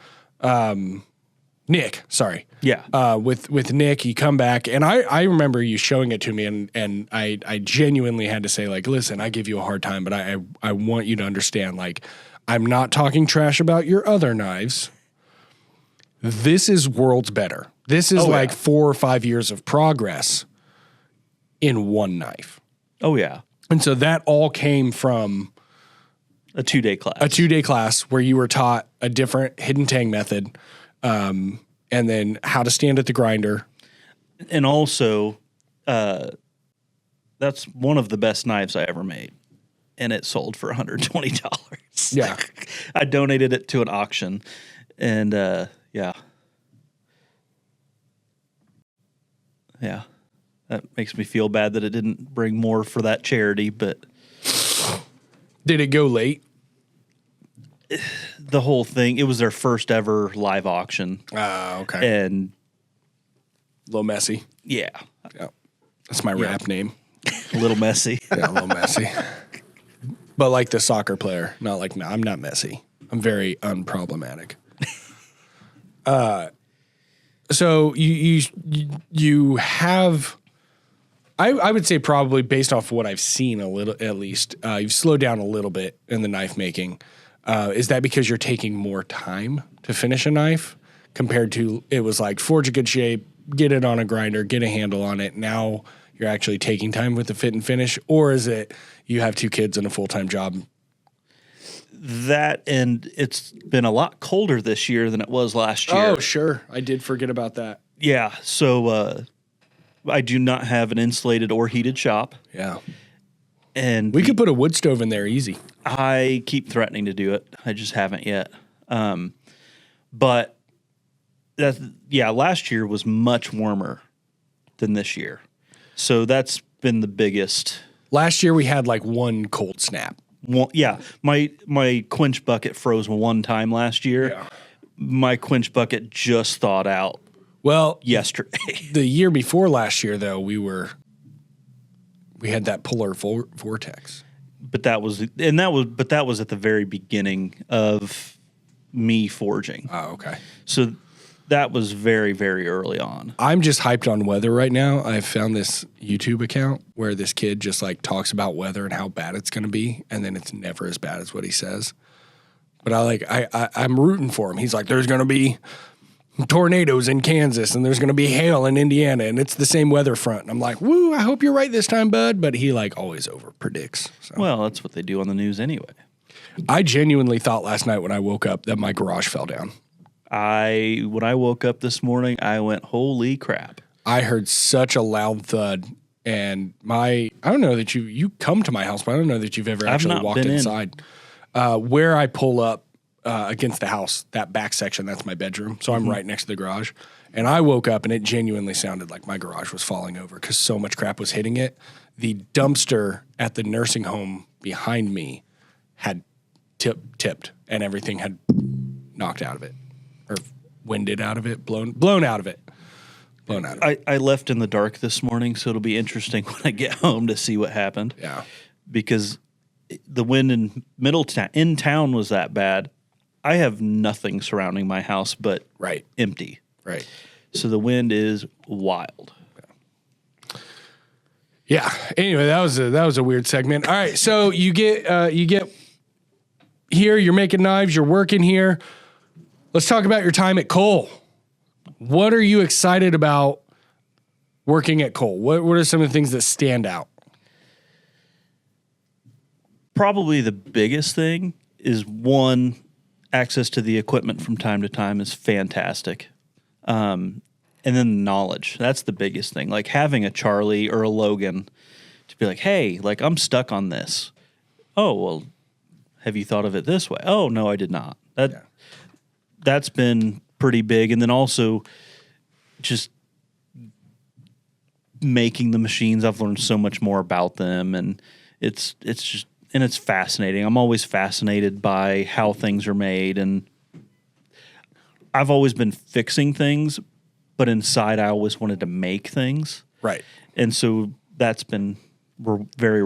Nick. Sorry, yeah. With Nick, you come back, and I remember you showing it to me, and I genuinely had to say like, listen, I give you a hard time, but I want you to understand, like, I'm not talking trash about your other knives. This is worlds better. This is 4 or 5 years of progress in one knife. Oh, yeah. And so that all came from a 2-day class. A 2-day class where you were taught a different hidden tang method, and then how to stand at the grinder. And also, that's one of the best knives I ever made. And it sold for $120. Yeah. I donated it to an auction. And, yeah. Yeah. That makes me feel bad that it didn't bring more for that charity, but. Did it go late? The whole thing, it was their first ever live auction. Okay. And. A little messy. Yeah. That's my rap name. A little messy. Yeah, a little messy. But like the soccer player, not like, no, I'm not messy. I'm very unproblematic. So you have, I would say probably based off what I've seen a little, at least, you've slowed down a little bit in the knife making. Is that because you're taking more time to finish a knife compared to it was like forge a good shape, get it on a grinder, get a handle on it. Now you're actually taking time with the fit and finish, or is it you have 2 kids and a full-time job? That, and it's been a lot colder this year than it was last year. Oh, sure. I did forget about that. Yeah. So I do not have an insulated or heated shop. Yeah. And we could put a wood stove in there easy. I keep threatening to do it. I just haven't yet. But last year was much warmer than this year. So that's been the biggest. Last year we had like one cold snap. My quench bucket froze one time last year. Yeah. My quench bucket just thawed out. Well, yesterday. The year before last year, though, we had that polar vortex. But that was at the very beginning of me forging. Oh, okay. So that was very, very early on. I'm just hyped on weather right now. I've found this YouTube account where this kid just like talks about weather and how bad it's going to be, and then it's never as bad as what he says. But I'm rooting for him. He's like, there's going to be tornadoes in Kansas, and there's going to be hail in Indiana, and it's the same weather front. And I'm like, woo, I hope you're right this time, bud. But he like always over predicts. So. Well, that's what they do on the news anyway. I genuinely thought last night when I woke up that my garage fell down. When I woke up this morning, I went, holy crap. I heard such a loud thud, and I don't know that you come to my house, but I don't know that you've ever actually walked inside. Where I pull up against the house, that back section, that's my bedroom. So I'm right next to the garage. And I woke up and it genuinely sounded like my garage was falling over because so much crap was hitting it. The dumpster at the nursing home behind me had tipped and everything had knocked out of it. Or winded out of it, blown out of it. Blown out of it. I left in the dark this morning, so it'll be interesting when I get home to see what happened. Yeah. Because the wind in town was that bad. I have nothing surrounding my house but empty. Right. So the wind is wild. Yeah. Anyway, that was a weird segment. All right. So you get here. You're making knives. You're working here. Let's talk about your time at Cole. What are you excited about working at Cole? What are some of the things that stand out? Probably the biggest thing is, one, access to the equipment from time to time is fantastic. And then the knowledge. That's the biggest thing. Like having a Charlie or a Logan to be like, hey, like I'm stuck on this. Oh, well, have you thought of it this way? Oh, no, I did not. That's been pretty big. And then also just making the machines. I've learned so much more about them, and it's fascinating. I'm always fascinated by how things are made, and I've always been fixing things, but inside I always wanted to make things. Right. And so that's been very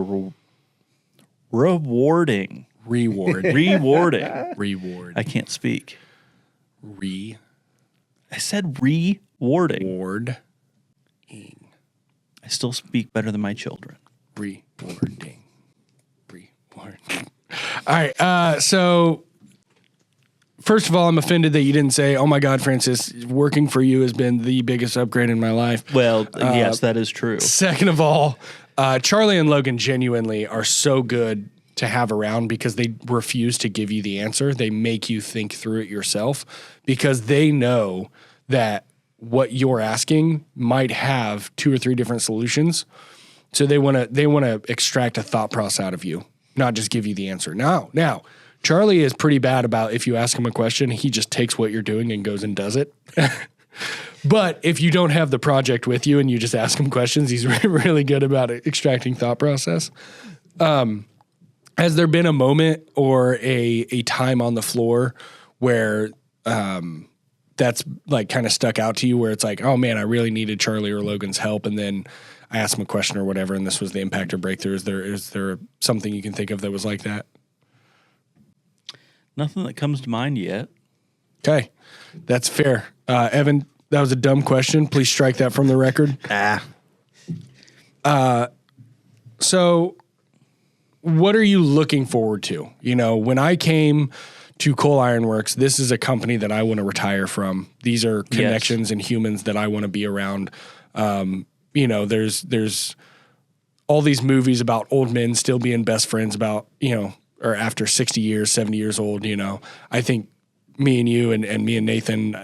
rewarding. Reward. I can't speak. I said rewarding. Ward. I still speak better than my children. Rewarding. All right. So first of all, I'm offended that you didn't say, oh my God, Francis, working for you has been the biggest upgrade in my life. Well, yes, that is true. Second of all, Charlie and Logan genuinely are so good to have around because they refuse to give you the answer. They make you think through it yourself because they know that what you're asking might have 2 or 3 different solutions. So they want to extract a thought process out of you, not just give you the answer. Now, Charlie is pretty bad about if you ask him a question, he just takes what you're doing and goes and does it. But if you don't have the project with you and you just ask him questions, he's really good about extracting thought process. Has there been a moment or a time on the floor where that's like kind of stuck out to you where it's like, oh man, I really needed Charlie or Logan's help, and then I asked him a question or whatever, and this was the impact or breakthrough? Is there something you can think of that was like that? Nothing that comes to mind yet. Okay, that's fair. Evan, that was a dumb question. Please strike that from the record. So what are you looking forward to? You know, when I came to Cole Iron Works, this is a company that I want to retire from. These are connections and humans that I want to be around. You know, there's all these movies about old men still being best friends about, you know, or after 60 years, 70 years old, you know. I think me and you and me and Nathan,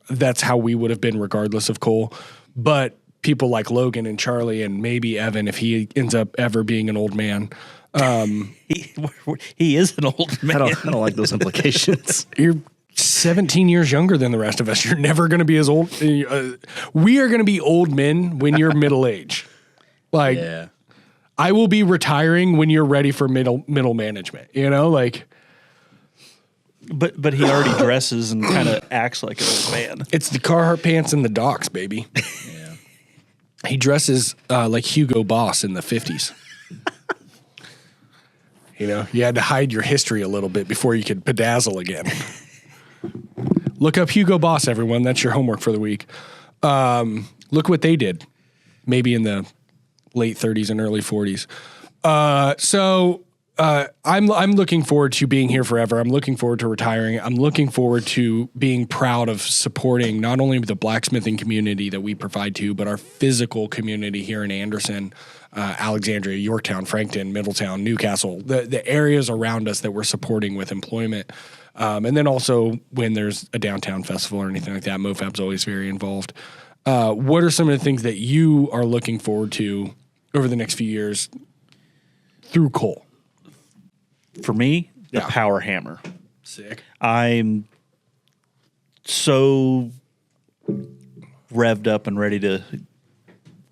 that's how we would have been regardless of Cole. But people like Logan and Charlie and maybe Evan, if he ends up ever being an old man. He is an old man. I don't like those implications. You're 17 years younger than the rest of us. You're never going to be as old. We are going to be old men when you're middle age. Like, Yeah. I will be retiring when you're ready for middle management, you know, like. But he already dresses and kind of acts like an old man. It's the Carhartt pants and the Docs, baby. Yeah. He dresses like Hugo Boss in the 50s. You know, you had to hide your history a little bit before you could bedazzle again. Look up Hugo Boss, everyone. That's your homework for the week. Look what they did, maybe in the late 30s and early 40s. I'm looking forward to being here forever. I'm looking forward to retiring. I'm looking forward to being proud of supporting not only the blacksmithing community that we provide to, but our physical community here in Anderson, Alexandria, Yorktown, Frankton, Middletown, Newcastle, the areas around us that we're supporting with employment. And then also when there's a downtown festival or anything like that, MoFab's always very involved. What are some of the things that you are looking forward to over the next few years through Cole? For me, the power hammer. Sick. I'm so revved up and ready to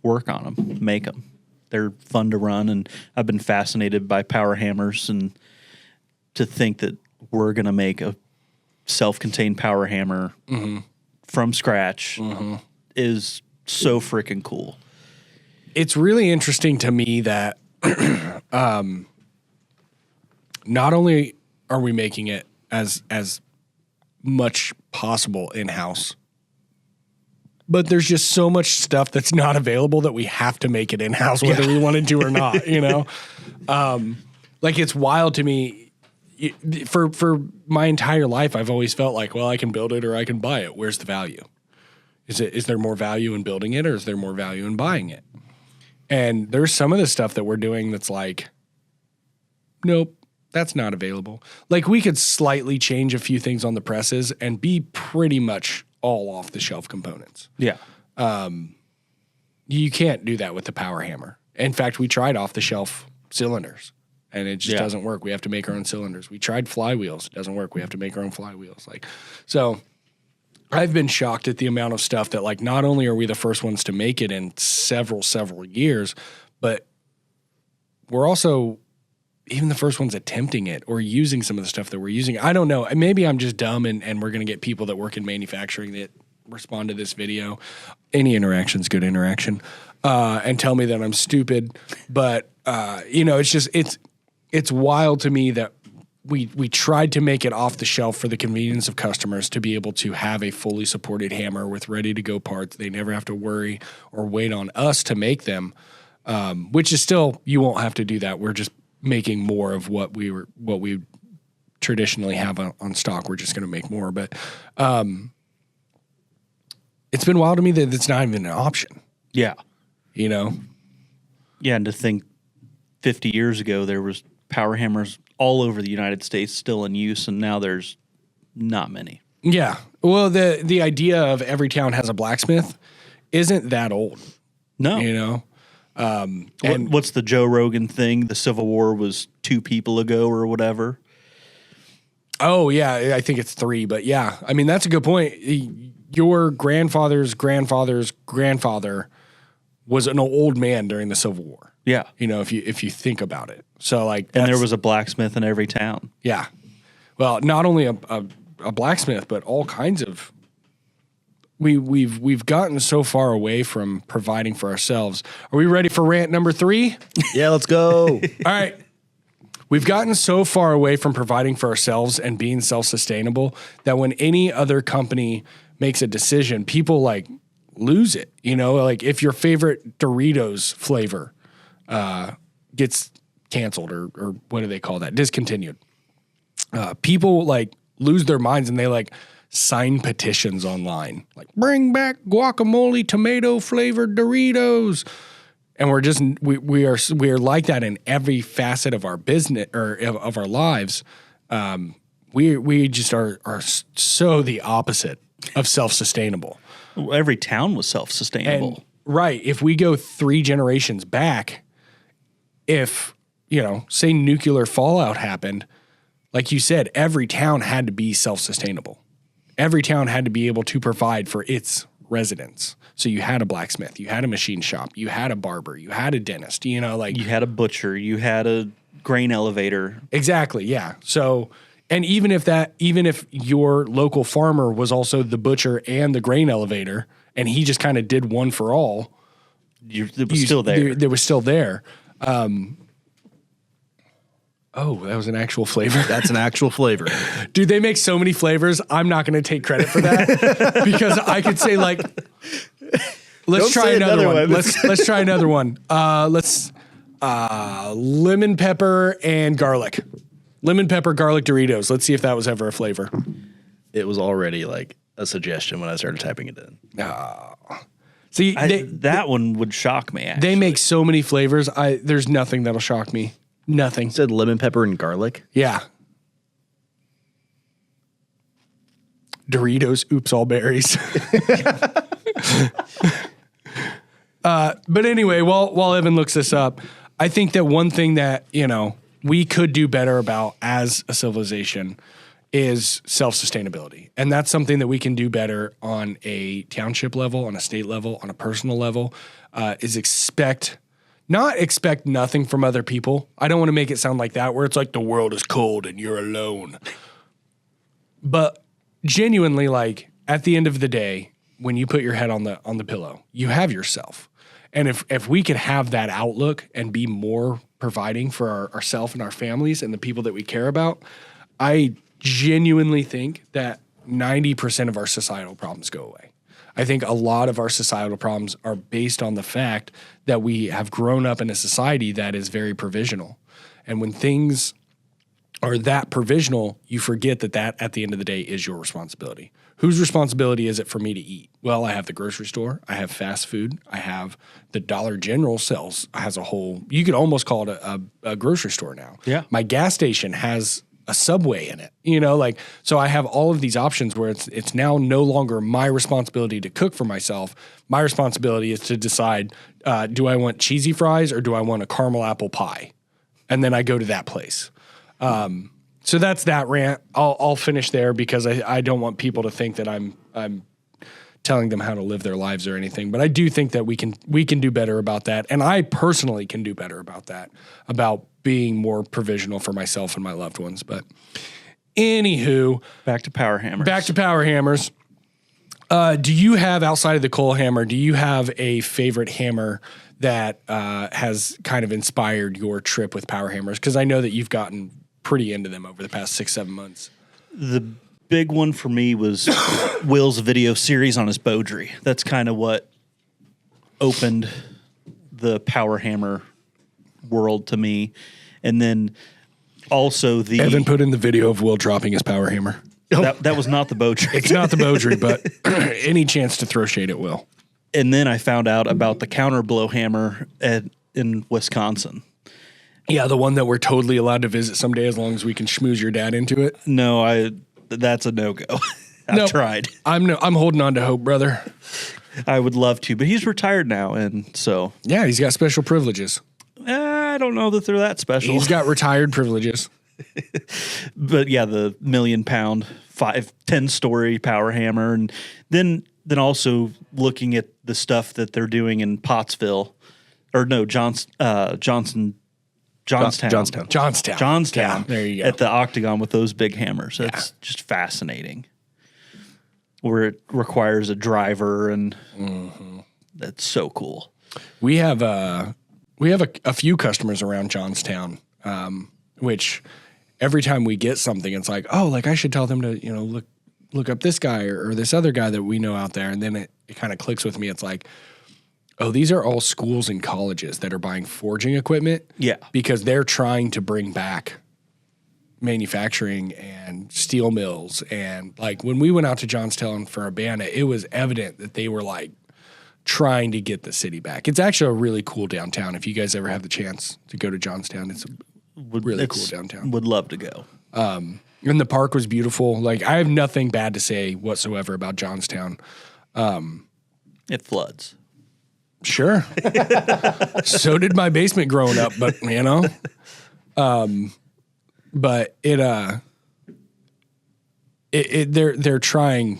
work on them, make them. They're fun to run, and I've been fascinated by power hammers, and to think that we're going to make a self-contained power hammer from scratch is so freaking cool. It's really interesting to me that not only are we making it as much possible in-house, but there's just so much stuff that's not available that we have to make it in-house, whether we wanted to or not, you know? Like, it's wild to me. For my entire life, I've always felt like, well, I can build it or I can buy it. Where's the value? Is there more value in building it, or is there more value in buying it? And there's some of the stuff that we're doing that's like, nope, that's not available. Like, we could slightly change a few things on the presses and be pretty much all off the shelf components. Yeah. You can't do that with the power hammer. In fact, we tried off the shelf cylinders and it just doesn't work. We have to make our own cylinders. We tried flywheels. It doesn't work. We have to make our own flywheels. So I've been shocked at the amount of stuff that, like, not only are we the first ones to make it in several years, but we're also even the first ones attempting it or using some of the stuff that we're using. I don't know. Maybe I'm just dumb and we're going to get people that work in manufacturing that respond to this video. Any interaction's good interaction. And tell me that I'm stupid. But, it's wild to me that we tried to make it off the shelf for the convenience of customers to be able to have a fully supported hammer with ready to go parts. They never have to worry or wait on us to make them, which is still, you won't have to do that. We're just making more of what we traditionally have on stock. We're just going to make more. But it's been wild to me that it's not even an option. Yeah. You know? Yeah, and to think 50 years ago there was power hammers all over the United States still in use, and now there's not many. Yeah. Well, the idea of every town has a blacksmith isn't that old. No. You know? And what's the Joe Rogan thing? The Civil War was 2 people ago or whatever. Oh, yeah. I think it's 3, but yeah. I mean, that's a good point. Your grandfather's grandfather's grandfather was an old man during the Civil War. Yeah. You know, if you think about it. So, like, and there was a blacksmith in every town. Yeah. Well, not only a blacksmith, but all kinds of. We've gotten so far away from providing for ourselves. Are we ready for rant number 3? Yeah, let's go. All right. We've gotten so far away from providing for ourselves and being self-sustainable that when any other company makes a decision, people like lose it. You know, like if your favorite Doritos flavor gets canceled or what do they call that? Discontinued. People like lose their minds and they like sign petitions online, like bring back guacamole tomato flavored Doritos. And we're just we are like that in every facet of our business or of our lives. We just are so the opposite of self-sustainable. Well, every town was self-sustainable. And, right. If we go 3 generations back, if, say nuclear fallout happened, like you said, every town had to be self-sustainable. Every town had to be able to provide for its residents. So you had a blacksmith, you had a machine shop, you had a barber, you had a dentist, you had a butcher, you had a grain elevator. Exactly. Yeah. So, and even if your local farmer was also the butcher and the grain elevator, and he just kind of did one for all, it was still there. There was still there. Oh, that was an actual flavor. That's an actual flavor. Dude, they make so many flavors. I'm not going to take credit for that because I could say like, let's try another one. Let's try another one. Lemon pepper and garlic. Lemon pepper garlic Doritos. Let's see if that was ever a flavor. It was already like a suggestion when I started typing it in. See, that one would shock me. Actually. They make so many flavors. There's nothing that'll shock me. Nothing. You said lemon pepper and garlic? Yeah. Doritos, oops, all berries. But anyway, while Evan looks this up, I think that one thing that, we could do better about as a civilization is self-sustainability. And that's something that we can do better on a township level, on a state level, on a personal level, is not expect nothing from other people. I don't want to make it sound like that, where it's like the world is cold and you're alone. But genuinely, like at the end of the day, when you put your head on the pillow, you have yourself. And if we could have that outlook and be more providing for ourselves and our families and the people that we care about, I genuinely think that 90% of our societal problems go away. I think a lot of our societal problems are based on the fact that we have grown up in a society that is very provisional. And when things are that provisional, you forget that at the end of the day is your responsibility. Whose responsibility is it for me to eat? Well, I have the grocery store. I have fast food. I have the Dollar General has a whole, you could almost call it a grocery store now. Yeah. My gas station has a Subway in it, so I have all of these options where it's now no longer my responsibility to cook for myself. My responsibility is to decide, do I want cheesy fries or do I want a caramel apple pie? And then I go to that place. So that's that rant. I'll finish there because I don't want people to think that I'm telling them how to live their lives or anything. But I do think that we can do better about that. And I personally can do better about that, about being more provisional for myself and my loved ones. But anywho, Back to power hammers. Do you have, outside of the coal hammer, do you have a favorite hammer that has kind of inspired your trip with power hammers? Because I know that you've gotten pretty into them over the past 6-7 months. The big one for me was Will's video series on his Beaudry. That's kind of what opened the power hammer world to me. And then also Evan put in the video of Will dropping his power hammer. That was not the Beaudry. It's not the Beaudry, but any chance to throw shade at Will. And then I found out about the counter blow hammer in Wisconsin. Yeah, the one that we're totally allowed to visit someday as long as we can schmooze your dad into it. No, that's a no-go. I've tried. I'm holding on to hope, brother. I would love to, but he's retired now, and so yeah, he's got special privileges. I don't know that they're that special. He's got retired privileges. But yeah, the 1 million pound 10-story power hammer, and then also looking at the stuff that they're doing in Pottsville, or no, Johnstown. Yeah, there you go. At the Octagon with those big hammers. That's just fascinating. Where it requires a driver, and that's so cool. We have a few customers around Johnstown, which every time we get something, it's like, oh, like I should tell them to look up this guy or this other guy that we know out there, and then it kind of clicks with me. It's like, oh, these are all schools and colleges that are buying forging equipment. Yeah. Because they're trying to bring back manufacturing and steel mills. And like when we went out to Johnstown for Urbana, it was evident that they were like trying to get the city back. It's actually a really cool downtown. If you guys ever have the chance to go to Johnstown, it's really cool downtown. Would love to go. And the park was beautiful. Like I have nothing bad to say whatsoever about Johnstown. It floods. Sure. So did my basement growing up, but but they're trying.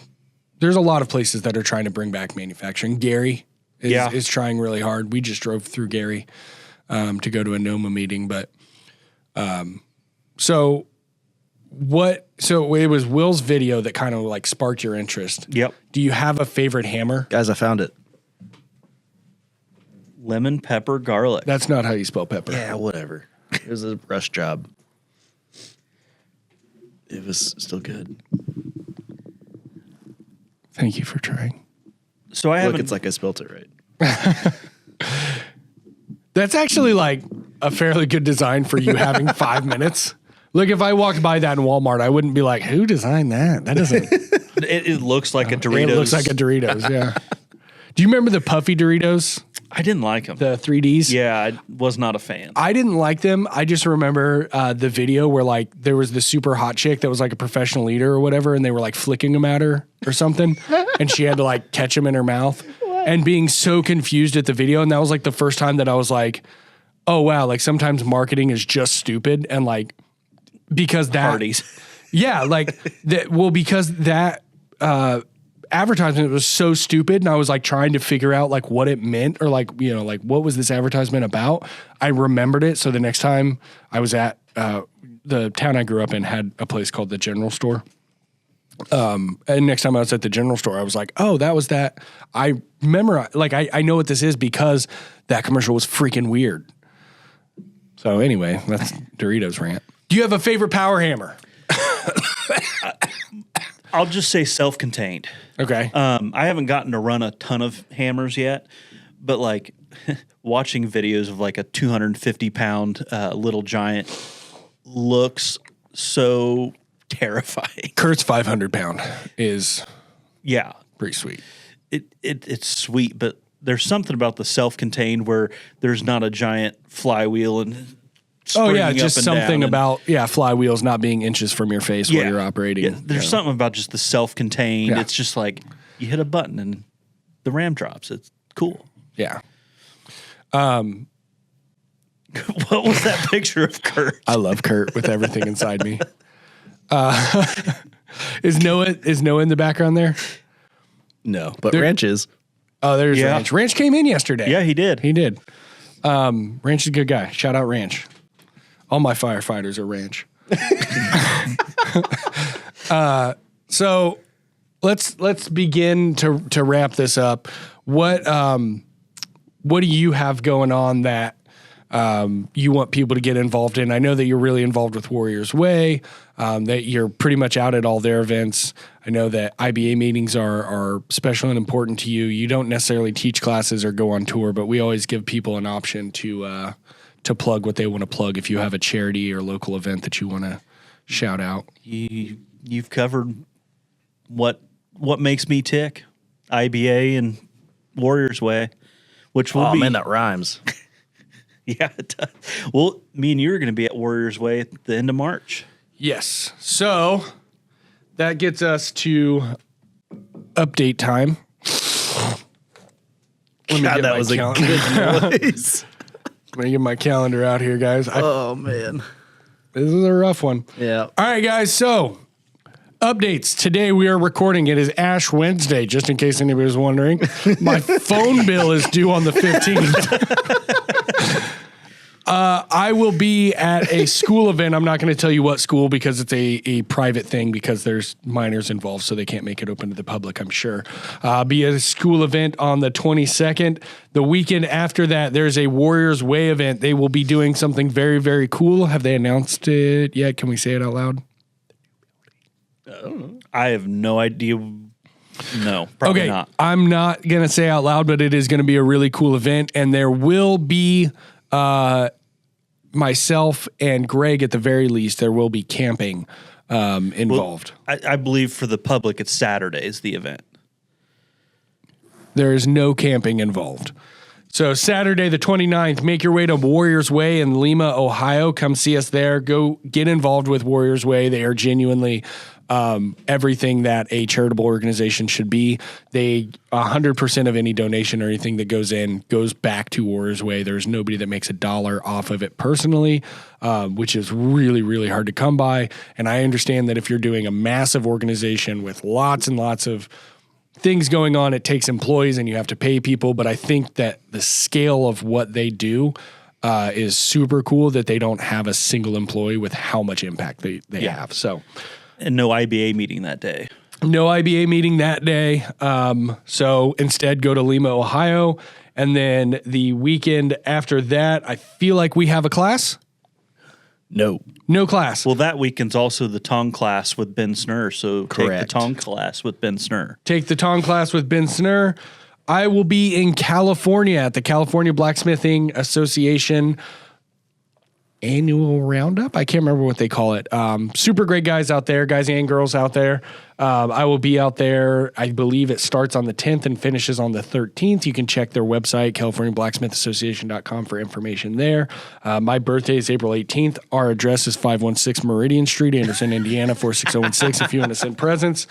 There's a lot of places that are trying to bring back manufacturing. Gary is trying really hard. We just drove through Gary to go to a NOMA meeting, but so it was Will's video that kind of like sparked your interest. Yep. Do you have a favorite hammer? Guys, I found it. Lemon, pepper, garlic. That's not how you spell pepper. Yeah, whatever. It was a rush job. It was still good. Thank you for trying. So I Look, it's like I spelt it right. That's actually like a fairly good design for you having 5 minutes. Look, if I walked by that in Walmart, I wouldn't be like, who designed that? That doesn't. It looks like a Doritos. It looks like a Doritos, yeah. Do you remember the puffy Doritos? I didn't like them. The 3Ds? Yeah, I was not a fan. I didn't like them. I just remember the video where like there was the super hot chick that was like a professional eater or whatever, and they were like flicking them at her or something, and she had to like catch them in her mouth. And being so confused at the video, and that was like the first time that I was like, oh wow, like sometimes marketing is just stupid, and like because that Parties. Yeah, like that. Well, because that advertisement was so stupid, and I was like trying to figure out like what it meant, or like like what was this advertisement about. I remembered it, so the next time I was at the town I grew up in had a place called the General Store. And next time I was at the General Store, I was like, oh, that was that. I remember, like I know what this is because that commercial was freaking weird. So anyway, that's Doritos rant. Do you have a favorite power hammer? I'll just say self-contained. Okay. I haven't gotten to run a ton of hammers yet, but like watching videos of like a 250-pound little giant looks so terrifying. Kurt's 500-pound is Yeah, pretty sweet. it's sweet, but there's something about the self-contained where there's not a giant flywheel and Oh yeah, springing just up and something down about flywheels not being inches from your face while you're operating. Yeah, there's something about just the self-contained. Yeah. It's just like you hit a button and the ram drops. It's cool. Yeah. What was that picture of Kurt? I love Kurt with everything inside me. Is Noah in the background there? No, but Ranch is. Oh, there's Yeah. Ranch. Ranch came in yesterday. Yeah, he did. He did. Ranch is a good guy. Shout out Ranch. All my firefighters are Ranch. So let's begin to wrap this up. What do you have going on that you want people to get involved in? I know that you're really involved with Warriors Way, that you're pretty much out at all their events. I know that IBA meetings are special and important to you. You don't necessarily teach classes or go on tour, but we always give people an option to plug what they want to plug if you have a charity or local event that you want to shout out. You've covered what makes me tick. IBA and Warriors Way, which will be man, that rhymes. yeah. It does. Well, me and you are going to be at Warriors Way at the end of March. Yes. So that gets us to update time. Let me God, get that my was a calendar. good noise. Let me get my calendar out here, guys. Oh man. This is a rough one. Yeah. All right, guys. So updates. Today we are recording. It is Ash Wednesday, just in case anybody was wondering. My phone bill is due on the 15th. I will be at a school event. I'm not going to tell you what school because it's a private thing because there's minors involved, so they can't make it open to the public, I'm sure. Be at a school event on the 22nd. The weekend after that, there's a Warriors Way event. They will be doing something very, very cool. Have they announced it yet? Can we say it out loud? I have no idea. No, probably Okay, not. I'm not going to say out loud, but it is going to be a really cool event, and there will be myself and Greg at the very least. There will be camping involved. I believe for the public, it's Saturday's the event. There is no camping involved. So Saturday the 29th, make your way to Warriors Way in Lima, Ohio. Come see us there. Go get involved with Warriors Way. They are genuinely everything that a charitable organization should be. They 100% of any donation or anything that goes in goes back to Warriors Way. There's nobody that makes $1 off of it personally, which is really, really hard to come by. And I understand that if you're doing a massive organization with lots and lots of things going on, it takes employees and you have to pay people. But I think that the scale of what they do is super cool, that they don't have a single employee with how much impact they have. So, And no IBA meeting that day. no IBA meeting that day. So instead go to Lima, Ohio. And then the weekend after that, I feel like we have a class. No. No class. Well, that weekend's also the Tong class with Ben Snur. So take the Correct. Tong class with Ben Snur. Take the Tong class with Ben Snur. I will be in California at the California Blacksmithing Association annual roundup. I can't remember what they call it. Super great guys out there, guys and girls out there. I will be out there. I believe it starts on the 10th and finishes on the 13th. You can check their website, CaliforniaBlacksmithAssociation.com, for information there. My birthday is April 18th. Our address is 516 Meridian Street, Anderson, Indiana, 46016 if you want to send presents.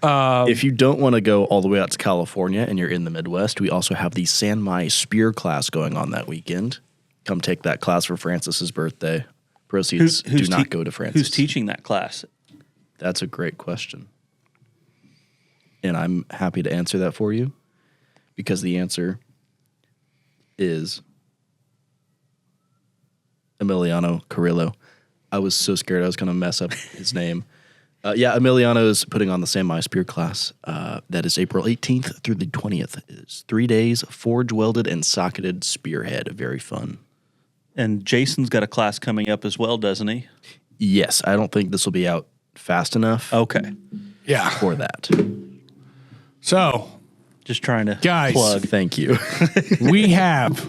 If you don't want to go all the way out to California and you're in the Midwest, we also have the San Mai Spear class going on that weekend. Come take that class for Francis's birthday. Proceeds do not go to Francis. Who's teaching that class? That's a great question. And I'm happy to answer that for you because the answer is Emiliano Carrillo. I was so scared I was going to mess up his name. Emiliano is putting on the San Mai Spear class. That is April 18th through the 20th. It's 3 days, forge welded and socketed spearhead. Very fun. And Jason's got a class coming up as well, doesn't he? Yes, I don't think this will be out fast enough. Okay. Yeah. for that. So, Just trying to Guys. plug. Thank you. we have.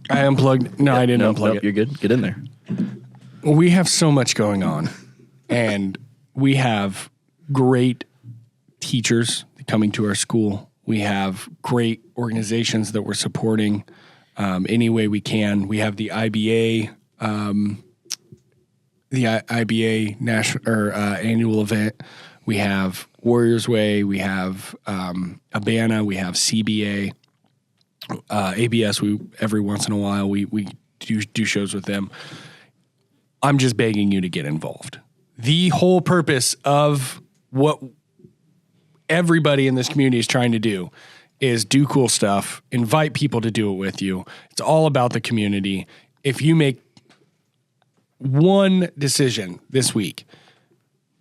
I unplugged. No, I didn't unplug it. You're good. Get in there. We have so much going on, and we have great teachers coming to our school. We have great organizations that we're supporting any way we can. We have the IBA, national or annual event. We have Warriors Way. We have Abana. We have CBA, ABS. We every once in a while we do shows with them. I'm just begging you to get involved. The whole purpose of what everybody in this community is trying to do is do cool stuff, invite people to do it with you. It's all about the community. If you make one decision this week,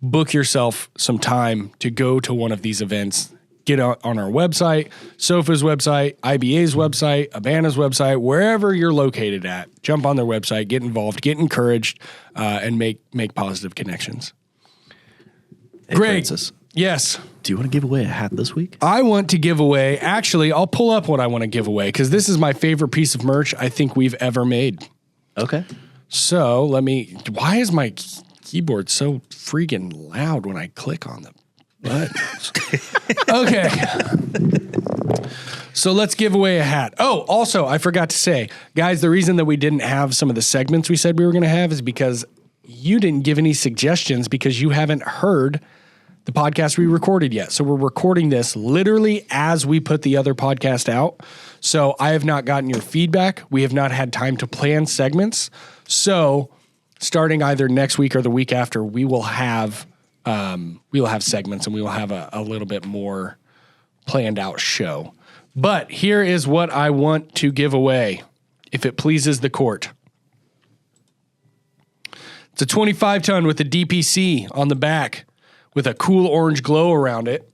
book yourself some time to go to one of these events. Get on our website, SOFA's website, IBA's website, Abana's website, wherever you're located at. Jump on their website, get involved, get encouraged, and make positive connections. Hey, Greg, Francis, yes. do you want to give away a hat this week? I want to give away, actually, I'll pull up what I want to give away because this is my favorite piece of merch I think we've ever made. Okay. So why is my keyboard so freaking loud when I click on the buttons? Okay. So let's give away a hat. Oh, also, I forgot to say, guys, the reason that we didn't have some of the segments we said we were going to have is because you didn't give any suggestions because you haven't heard the podcast we recorded yet. So we're recording this literally as we put the other podcast out. So I have not gotten your feedback. We have not had time to plan segments. So starting either next week or the week after, we will have segments and we will have a little bit more planned out show. But here is what I want to give away, if it pleases the court. It's a 25-ton with a DPC on the back with a cool orange glow around it.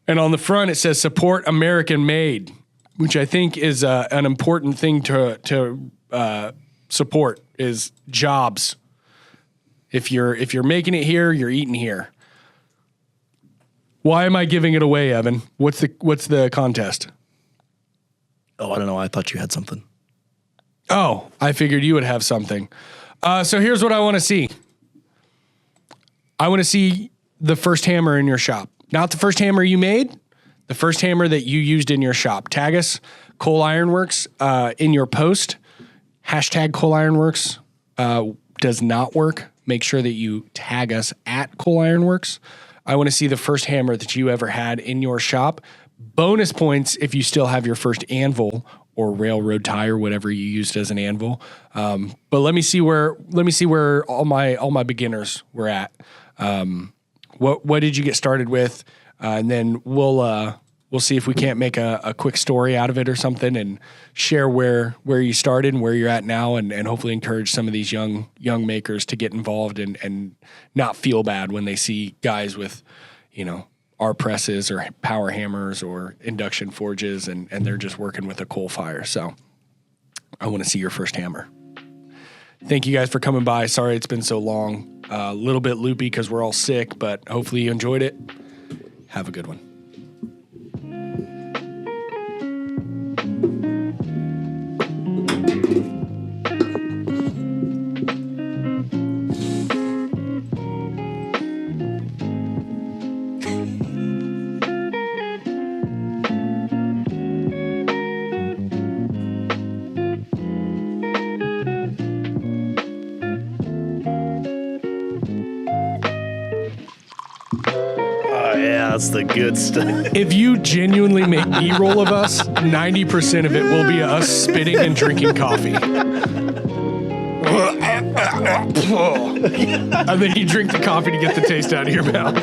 And on the front, it says support American made, which I think is an important thing to support is jobs. If you're making it here, you're eating here. Why am I giving it away, Evan? What's the contest? Oh, I don't know. I thought you had something. Oh, I figured you would have something. So here's what I want to see. I want to see the first hammer in your shop. Not the first hammer you made, the first hammer that you used in your shop. Tag us, Coal Ironworks, in your post. Hashtag Coal Ironworks does not work. Make sure that you tag us at Coal Ironworks. I want to see the first hammer that you ever had in your shop. Bonus points if you still have your first anvil or railroad tie or whatever you used as an anvil. But let me see where all my beginners were at. What did you get started with? And then we'll see if we can't make a quick story out of it or something and share where you started and where you're at now and hopefully encourage some of these young makers to get involved and not feel bad when they see guys with, our presses or power hammers or induction forges and they're just working with a coal fire. So I want to see your first hammer. Thank you guys for coming by. Sorry it's been so long. A little bit loopy because we're all sick, but hopefully you enjoyed it. Have a good one. That's the good stuff. If you genuinely make B-roll of us, 90% of it will be us spitting and drinking coffee. And then you drink the coffee to get the taste out of your mouth.